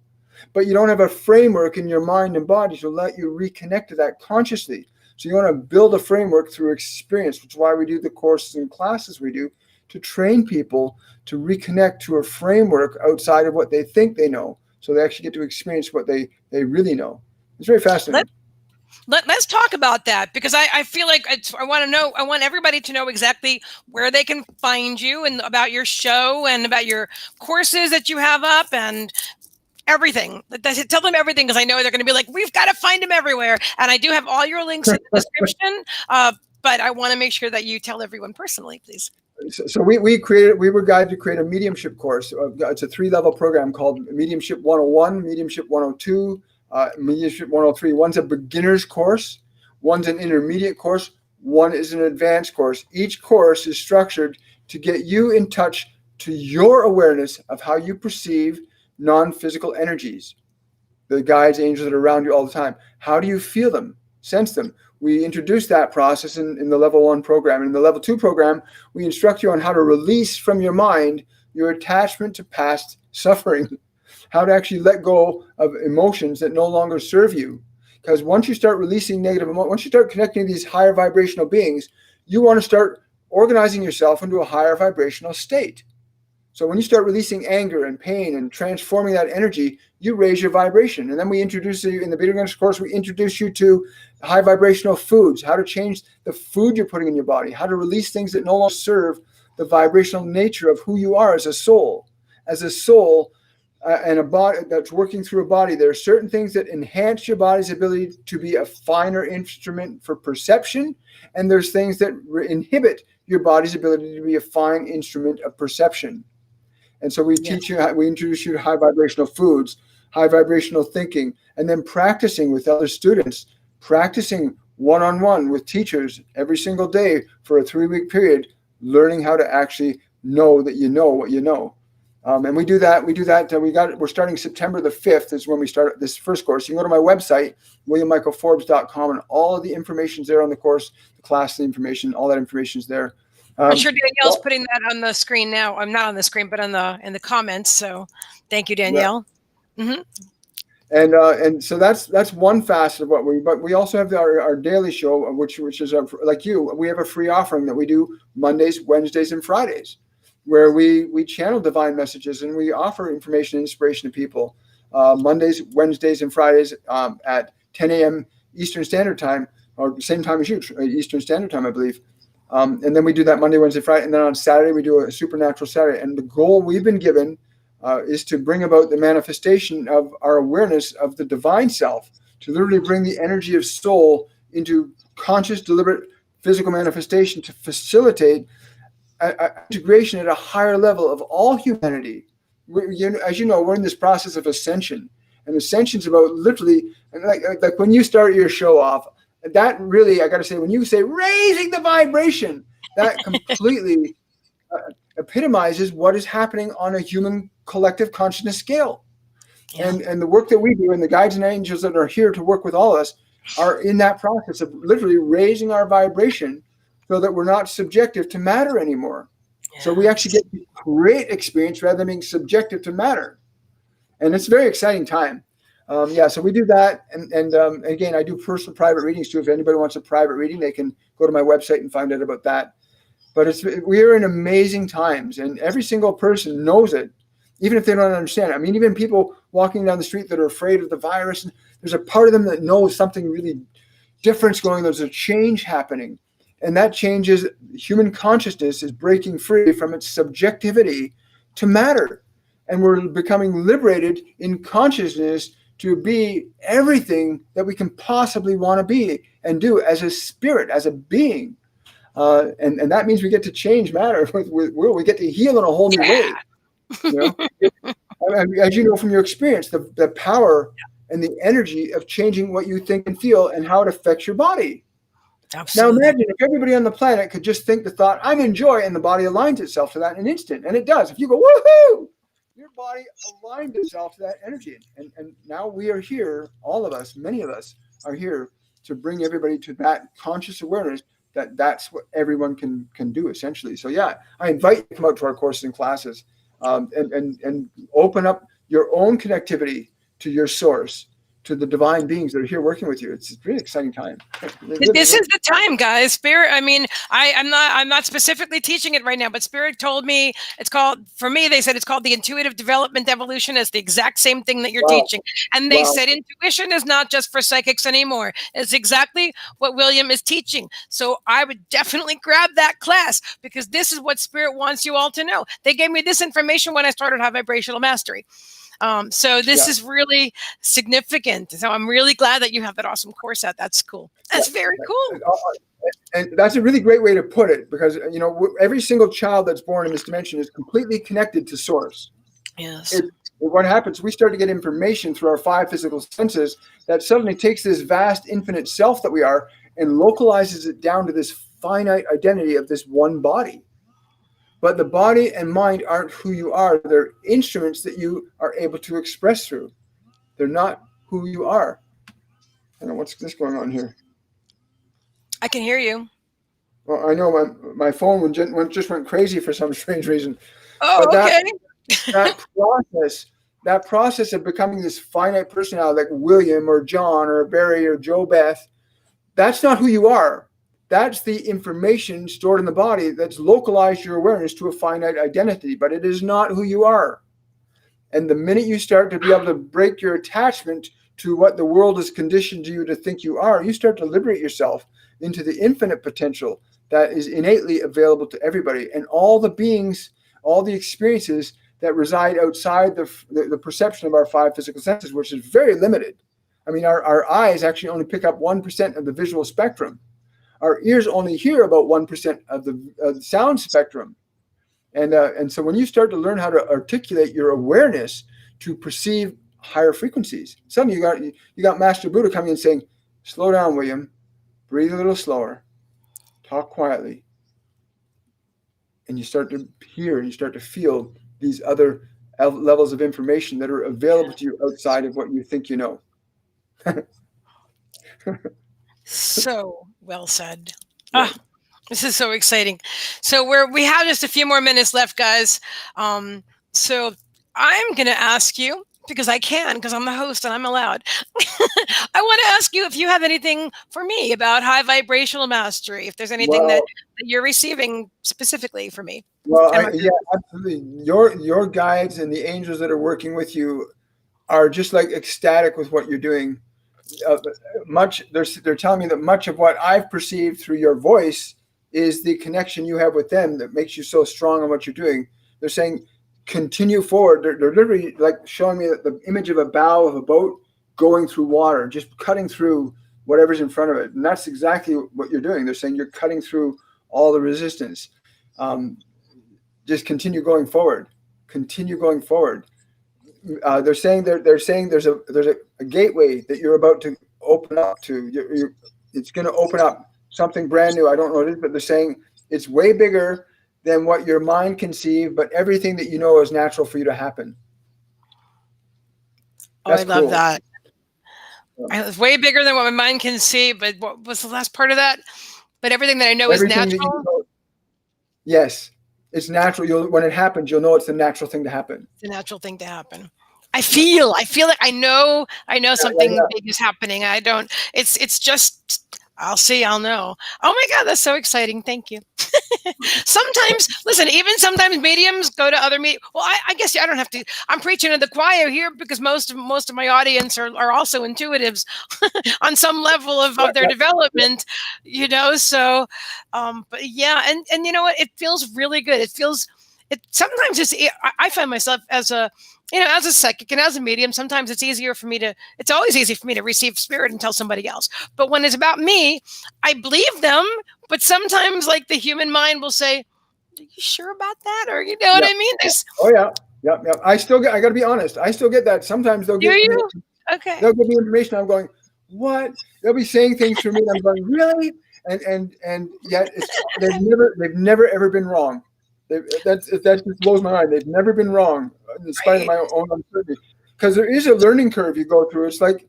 But you don't have a framework in your mind and body to let you reconnect to that consciously. So you want to build a framework through experience, which is why we do the courses and classes we do, to train people to reconnect to a framework outside of what they think they know. So they actually get to experience what they really know. It's very fascinating. Let's talk about that, because I feel like I want everybody to know exactly where they can find you, and about your show, and about your courses that you have up, and everything. Tell them everything, because I know they're going to be like, we've got to find him everywhere. And I do have all your links in the description, but I want to make sure that you tell everyone personally, please. So we were guided to create a mediumship course. It's a 3-level program called Mediumship 101, Mediumship 102, Mediumship 103. One's a beginner's course, one's an intermediate course, one is an advanced course. Each course is structured to get you in touch to your awareness of how you perceive non-physical energies, the guides, angels that are around you all the time. How do you feel them, sense them? We introduce that process in the level 1 program. In the level 2 program, we instruct you on how to release from your mind your attachment to past suffering, how to actually let go of emotions that no longer serve you. Because once you start releasing negative emotions, once you start connecting to these higher vibrational beings, you want to start organizing yourself into a higher vibrational state. So when you start releasing anger and pain and transforming that energy, you raise your vibration. And then we introduce you, in the beginner's course, we introduce you to high vibrational foods, how to change the food you're putting in your body, how to release things that no longer serve the vibrational nature of who you are as a soul. As a soul and a body that's working through a body, there are certain things that enhance your body's ability to be a finer instrument for perception, and there's things that inhibit your body's ability to be a fine instrument of perception. And so we teach you, we introduce you to high vibrational foods, high vibrational thinking, and then practicing with other students, practicing one-on-one with teachers every single day for a 3-week period, learning how to actually know that you know what you know. And we do that. We're starting September the 5th is when we start this first course. You can go to my website, williammichaelforbes.com, and all of the information's there on the course, the class, the information, all that information's there. I'm sure Danielle's putting that on the screen now. I'm not on the screen, but in the comments. So thank you, Danielle. Yeah. Mm-hmm. And so that's one facet of what but we also have our daily show, which is like you. We have a free offering that we do Mondays, Wednesdays, and Fridays, where we channel divine messages and we offer information and inspiration to people. Mondays, Wednesdays, and Fridays at 10 a.m. Eastern Standard Time, or same time as you, Eastern Standard Time, I believe. And then we do that Monday, Wednesday, Friday. And then on Saturday, we do a Supernatural Saturday. And the goal we've been given is to bring about the manifestation of our awareness of the divine self, to literally bring the energy of soul into conscious, deliberate physical manifestation, to facilitate integration at a higher level of all humanity. As you know, we're in this process of ascension. And ascension is about literally, like when you start your show off, that really, I got to say, when you say raising the vibration, that completely epitomizes what is happening on a human collective consciousness scale. Yeah. And the work that we do, and the guides and angels that are here to work with all of us, are in that process of literally raising our vibration so that we're not subjective to matter anymore. Yeah. So we actually get to create experience rather than being subjective to matter. And it's a very exciting time. So we do that. And again, I do personal private readings too. If anybody wants a private reading, they can go to my website and find out about that. But we are in amazing times, and every single person knows it, even if they don't understand it. I mean, even people walking down the street that are afraid of the virus, there's a part of them that knows something really different's going on. There's a change happening. And that change is human consciousness is breaking free from its subjectivity to matter. And we're becoming liberated in consciousness to be everything that we can possibly want to be and do as a spirit, as a being. And that means we get to change matter. We get to heal in a whole new way. You know? As you know from your experience, the power and the energy of changing what you think and feel and how it affects your body. Absolutely. Now imagine if everybody on the planet could just think the thought, I'm in joy, and the body aligns itself to that in an instant. And it does. If you go, woohoo, your body aligned itself to that energy. And now we are here, all of us, many of us are here to bring everybody to that conscious awareness that's what everyone can do essentially. So yeah, I invite you to come out to our courses and classes and open up your own connectivity to your source to the divine beings that are here working with you. It's a really exciting time. This is the time, guys. Spirit. I mean, I'm not specifically teaching it right now, but Spirit told me it's called, for me, they said it's called the intuitive development evolution. It's the exact same thing that you're teaching. And they said intuition is not just for psychics anymore. It's exactly what William is teaching. So I would definitely grab that class, because this is what Spirit wants you all to know. They gave me this information when I started High Vibrational Mastery. So this is really significant. So I'm really glad that you have that awesome course out. That's cool. That's very cool. And that's a really great way to put it, because, you know, every single child that's born in this dimension is completely connected to source. Yes. What happens, we start to get information through our 5 physical senses that suddenly takes this vast infinite self that we are and localizes it down to this finite identity of this one body. But the body and mind aren't who you are. They're instruments that you are able to express through. They're not who you are. I don't know what's this going on here. I can hear you. Well, I know my phone just went crazy for some strange reason. Oh, but okay. that process of becoming this finite personality like William or John or Barry or Joe Beth, that's not who you are. That's the information stored in the body that's localized your awareness to a finite identity, but it is not who you are. And the minute you start to be able to break your attachment to what the world has conditioned you to think you are, you start to liberate yourself into the infinite potential that is innately available to everybody. And all the beings, all the experiences that reside outside the perception of our 5 physical senses, which is very limited. I mean, our eyes actually only pick up 1% of the visual spectrum. Our ears only hear about 1% of the sound spectrum. And so when you start to learn how to articulate your awareness to perceive higher frequencies, suddenly you got Master Buddha coming in saying, slow down, William, breathe a little slower, talk quietly. And you start to hear and you start to feel these other levels of information that are available to you outside of what you think you know. So well said. This is so exciting. So we have just a few more minutes left, guys. So I'm going to ask you, because I can, because I'm the host and I'm allowed. I want to ask you if you have anything for me about High Vibrational Mastery, if there's anything that you're receiving specifically for me. Well, yeah, absolutely. Your guides and the angels that are working with you are just like ecstatic with what you're doing. They're telling me that much of what I've perceived through your voice is the connection you have with them that makes you so strong on what you're doing. They're saying, continue forward. They're literally like showing me the image of a bow of a boat going through water, just cutting through whatever's in front of it. And that's exactly what you're doing. They're saying you're cutting through all the resistance. Just continue going forward. Continue going forward. They're saying there's a gateway that you're about to open up to. It's going to open up something brand new. I don't know what it is, but they're saying it's way bigger than what your mind conceive, but everything that you know is natural for you to happen. That's I love cool. That. It's way bigger than what my mind can see, but what was the last part of that? But everything that I know everything is natural? Yes. It's natural. When it happens, you'll know it's the natural thing to happen. It's the natural thing to happen. I feel like I know something big is happening. I don't, it's just, I'll see, I'll know. Oh my God, that's so exciting. Thank you. Sometimes mediums go to other mediums. Well, I guess I don't have to, I'm preaching to the choir here because most of my audience are also intuitives on some level of their development, you know, so, but yeah. And you know what, it feels really good. Sometimes I find myself as a psychic and as a medium, sometimes it's always easy for me to receive spirit and tell somebody else. But when it's about me, I believe them, but sometimes like the human mind will say, are you sure about that? Or you know what I mean? Yeah. I got to be honest. I still get that. Sometimes they'll get me. Okay. They'll give me information. I'm going, what? They'll be saying things to me. And I'm going, really? And yet they've never ever been wrong. That just blows my mind. They've never been wrong, in spite of my own uncertainty. Because there is a learning curve you go through. It's like,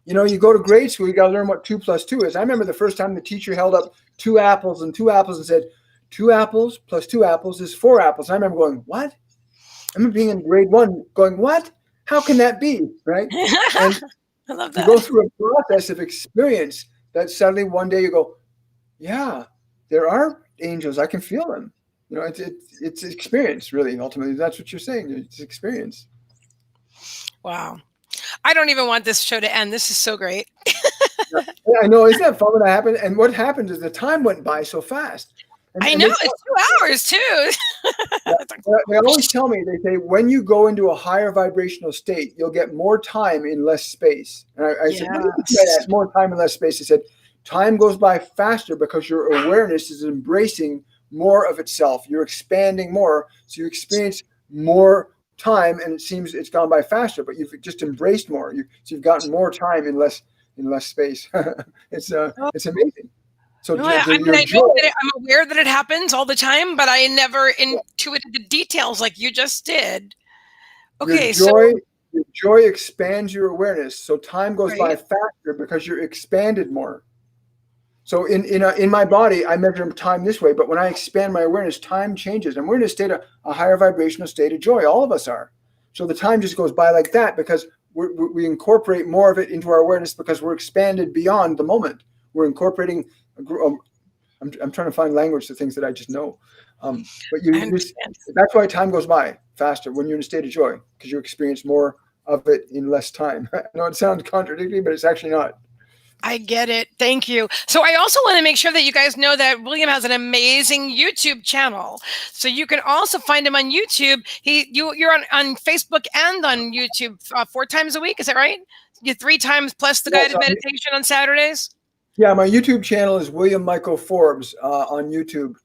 you know, you go to grade school, you got to learn what 2 + 2 is. I remember the first time the teacher held up 2 apples and said, 2 apples plus 2 apples is 4 apples. And I remember going, what? I remember being in grade 1 going, what? How can that be? Right? I love You go that. through a process of experience that suddenly one day you go, yeah, there are angels. I can feel them. You know, it's experience, really. Ultimately, that's what you're saying. It's experience. Wow. I don't even want this show to end. This is so great. Yeah, yeah, I know. Isn't that fun when that happened? And what happened is the time went by so fast. I And know they tell, it's 2 hours too. yeah, It's like, they always tell me, they say, when you go into a higher vibrational state, you'll get more time in less space. And I said, what do you mean by that? yes. It's more time in less space. They said, time goes by faster because your awareness is embracing more of itself. You're expanding more. So you experience more time and it seems it's gone by faster, but you've just embraced more. So you've gotten more time in less space. It's amazing. So No, I mean, your I know joy. that I'm aware that it happens all the time, but I never intuited the details like you just did. Your Okay, so joy, your joy expands your awareness. So time goes by right. faster because you're expanded more. So in my body, I measure time this way, but when I expand my awareness, time changes, and we're in a higher vibrational state of joy. All of us are. So the time just goes by like that because we incorporate more of it into our awareness because we're expanded beyond the moment. We're incorporating. I'm trying to find language to things that I just know. But I you just understand. that's why time goes by faster when you're in a state of joy because you experience more of it in less time. I know it sounds contradictory, but it's actually not. I get it. Thank you. So I also want to make sure that you guys know that William has an amazing YouTube channel. So you can also find him on YouTube. You're on Facebook and on YouTube 4 times a week. Is that right? You 3 times plus the Yes, guided meditation on Saturdays. yeah, my YouTube channel is William Michael Forbes on YouTube.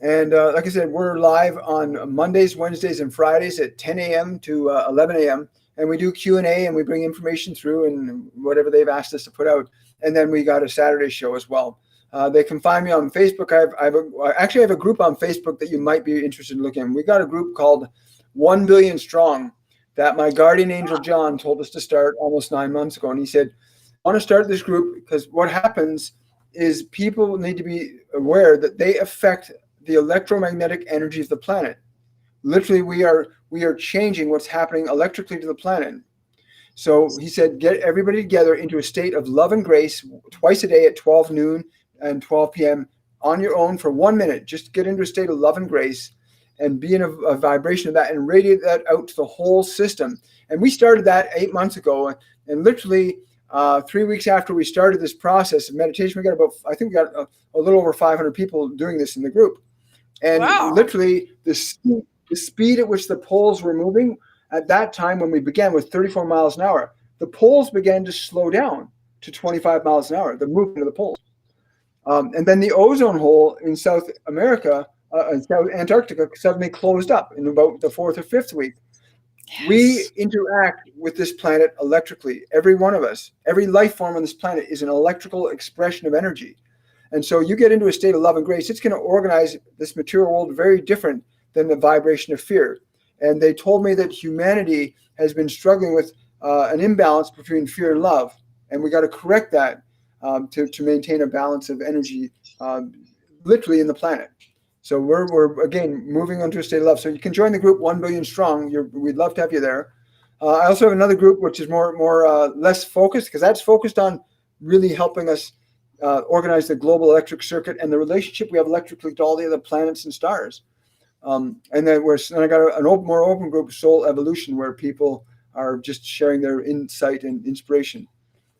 And like I said, we're live on Mondays, Wednesdays, and Fridays at 10 a.m. to 11 a.m. And we do Q&A and we bring information through and whatever they've asked us to put out. And then we got a Saturday show as well. They can find me on Facebook. I actually have a group on Facebook that you might be interested in looking at. We got a group called 1 Billion Strong that my guardian angel John told us to start almost 9 months ago. And he said, I want to start this group because what happens is people need to be aware that they affect the electromagnetic energy of the planet. Literally, we are changing what's happening electrically to the planet. So he said, get everybody together into a state of love and grace twice a day at 12 noon and 12 p.m. on your own for 1 minute. Just get into a state of love and grace and be in a vibration of that and radiate that out to the whole system. And we started that 8 months ago. And literally 3 weeks after we started this process of meditation, I think we got a little over 500 people doing this in the group. And Wow. literally the speed at which the poles were moving at that time when we began was 34 miles an hour. The poles began to slow down to 25 miles an hour, the movement of the poles. And then the ozone hole in South America, in South Antarctica, suddenly closed up in about the fourth or fifth week. Yes. We interact with this planet electrically. Every one of us, every life form on this planet is an electrical expression of energy. And so you get into a state of love and grace, it's going to organize this material world very different than the vibration of fear. And they told me that humanity has been struggling with an imbalance between fear and love. And we got to correct that to maintain a balance of energy literally in the planet. So we're again moving onto a state of love. So you can join the group 1 Billion Strong. We'd love to have you there. I also have another group which is more less focused because that's focused on really helping us organize the global electric circuit and the relationship we have electrically to all the other planets and stars. And then I got an more open group, Soul Evolution, where people are just sharing their insight and inspiration.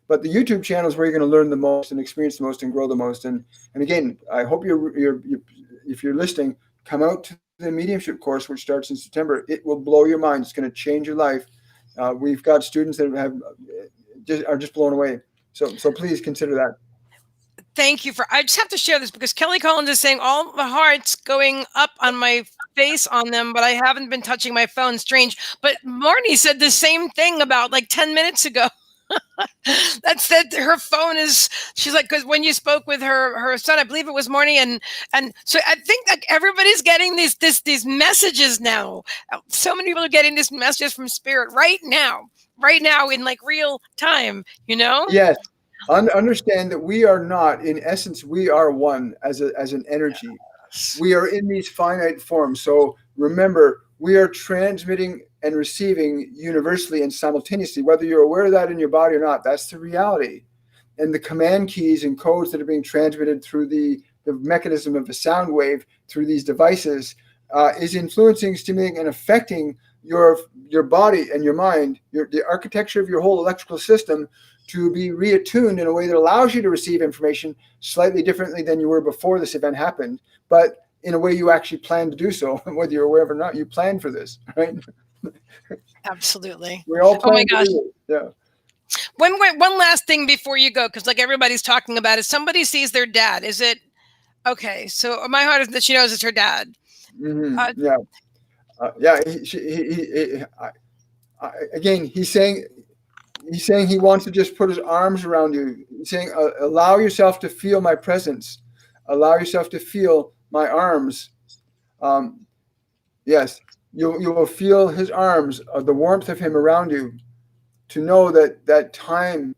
But the YouTube channel is where you're going to learn the most and experience the most and grow the most. And again, I hope if you're listening, come out to the mediumship course, which starts in September. It will blow your mind. It's going to change your life. We've got students that are just blown away. So please consider that. Thank you I just have to share this because Kelly Collins is saying all the hearts going up on my face on them, but I haven't been touching my phone. Strange. But Marnie said the same thing about like 10 minutes ago. That's that her phone is, she's like, because when you spoke with her son, I believe it was Marnie, and so I think like everybody's getting these messages now. So many people are getting these messages from spirit right now in like real time, Yes. Understand that we are not, in essence, we are one as an energy. We are in these finite forms. So remember, we are transmitting and receiving universally and simultaneously, whether you're aware of that in your body or not. That's the reality. And the command keys and codes that are being transmitted through the mechanism of a sound wave through these devices is influencing, stimulating, and affecting your body and your mind, the architecture of your whole electrical system, to be reattuned in a way that allows you to receive information slightly differently than you were before this event happened, but in a way you actually plan to do so. Whether you're aware of it or not, you plan for this, right? Absolutely. We all Oh my plan to gosh. do it. Yeah. One last thing before you go, because like everybody's talking about, is somebody sees their dad. Is it okay? So my heart is that she knows it's her dad. Mm-hmm. Yeah. Yeah. Again, he's saying he wants to just put his arms around you. He's saying, allow yourself to feel my presence. Allow yourself to feel my arms. Yes, you will feel his arms, the warmth of him around you, to know that time,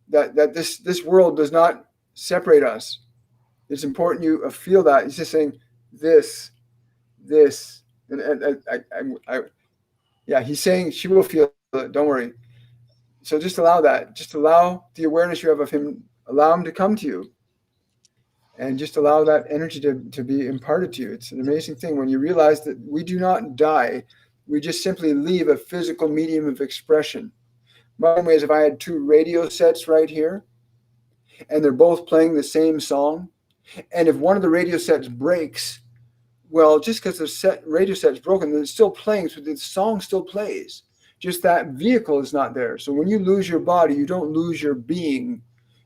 that this world does not separate us. It's important you feel that. He's just saying this, and yeah, he's saying she will feel it. Don't worry. So just allow that. Just allow the awareness you have of him. Allow him to come to you, and just allow that energy to be imparted to you. It's an amazing thing when you realize that we do not die. We just simply leave a physical medium of expression. My way is if I had two radio sets right here, and they're both playing the same song, and if one of the radio sets breaks, well, just because the radio set's broken, it's still playing, so the song still plays. Just that vehicle is not there. So when you lose your body, you don't lose your being.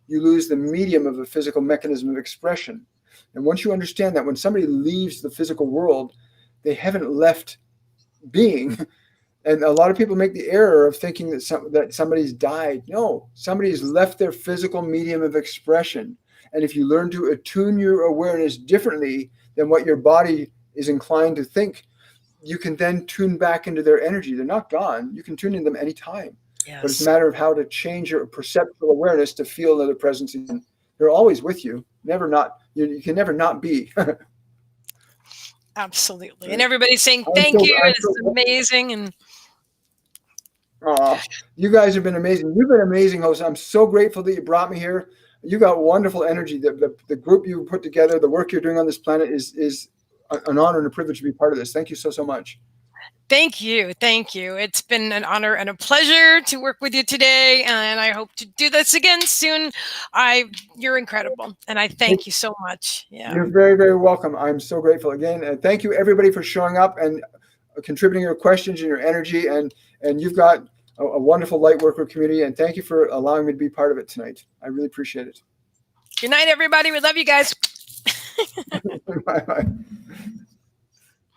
You lose the medium of the physical mechanism of expression. And once you understand that, when somebody leaves the physical world, they haven't left being. And a lot of people make the error of thinking that somebody's died. No, somebody's left their physical medium of expression. And if you learn to attune your awareness differently than what your body is inclined to think, you can then tune back into their energy. They're not gone. You can tune in them anytime. Yes. But it's a matter of how to change your perceptual awareness to feel another presence again. They're always with you. Never not. You can never not be. Absolutely. And everybody's saying thank you. This is amazing. And you guys have been amazing. You've been amazing hosts. I'm so grateful that you brought me here. You got wonderful energy. The group you put together, the work you're doing on this planet is an honor and a privilege to be part of this. Thank you so much. Thank you. Thank you. It's been an honor and a pleasure to work with you today. And I hope to do this again soon. You're incredible. And I thank you so much. Yeah. You're very, very welcome. I'm so grateful again. And thank you everybody for showing up and contributing your questions and your energy. And you've got a wonderful light worker community. And thank you for allowing me to be part of it tonight. I really appreciate it. Good night, everybody. We love you guys. Bye-bye.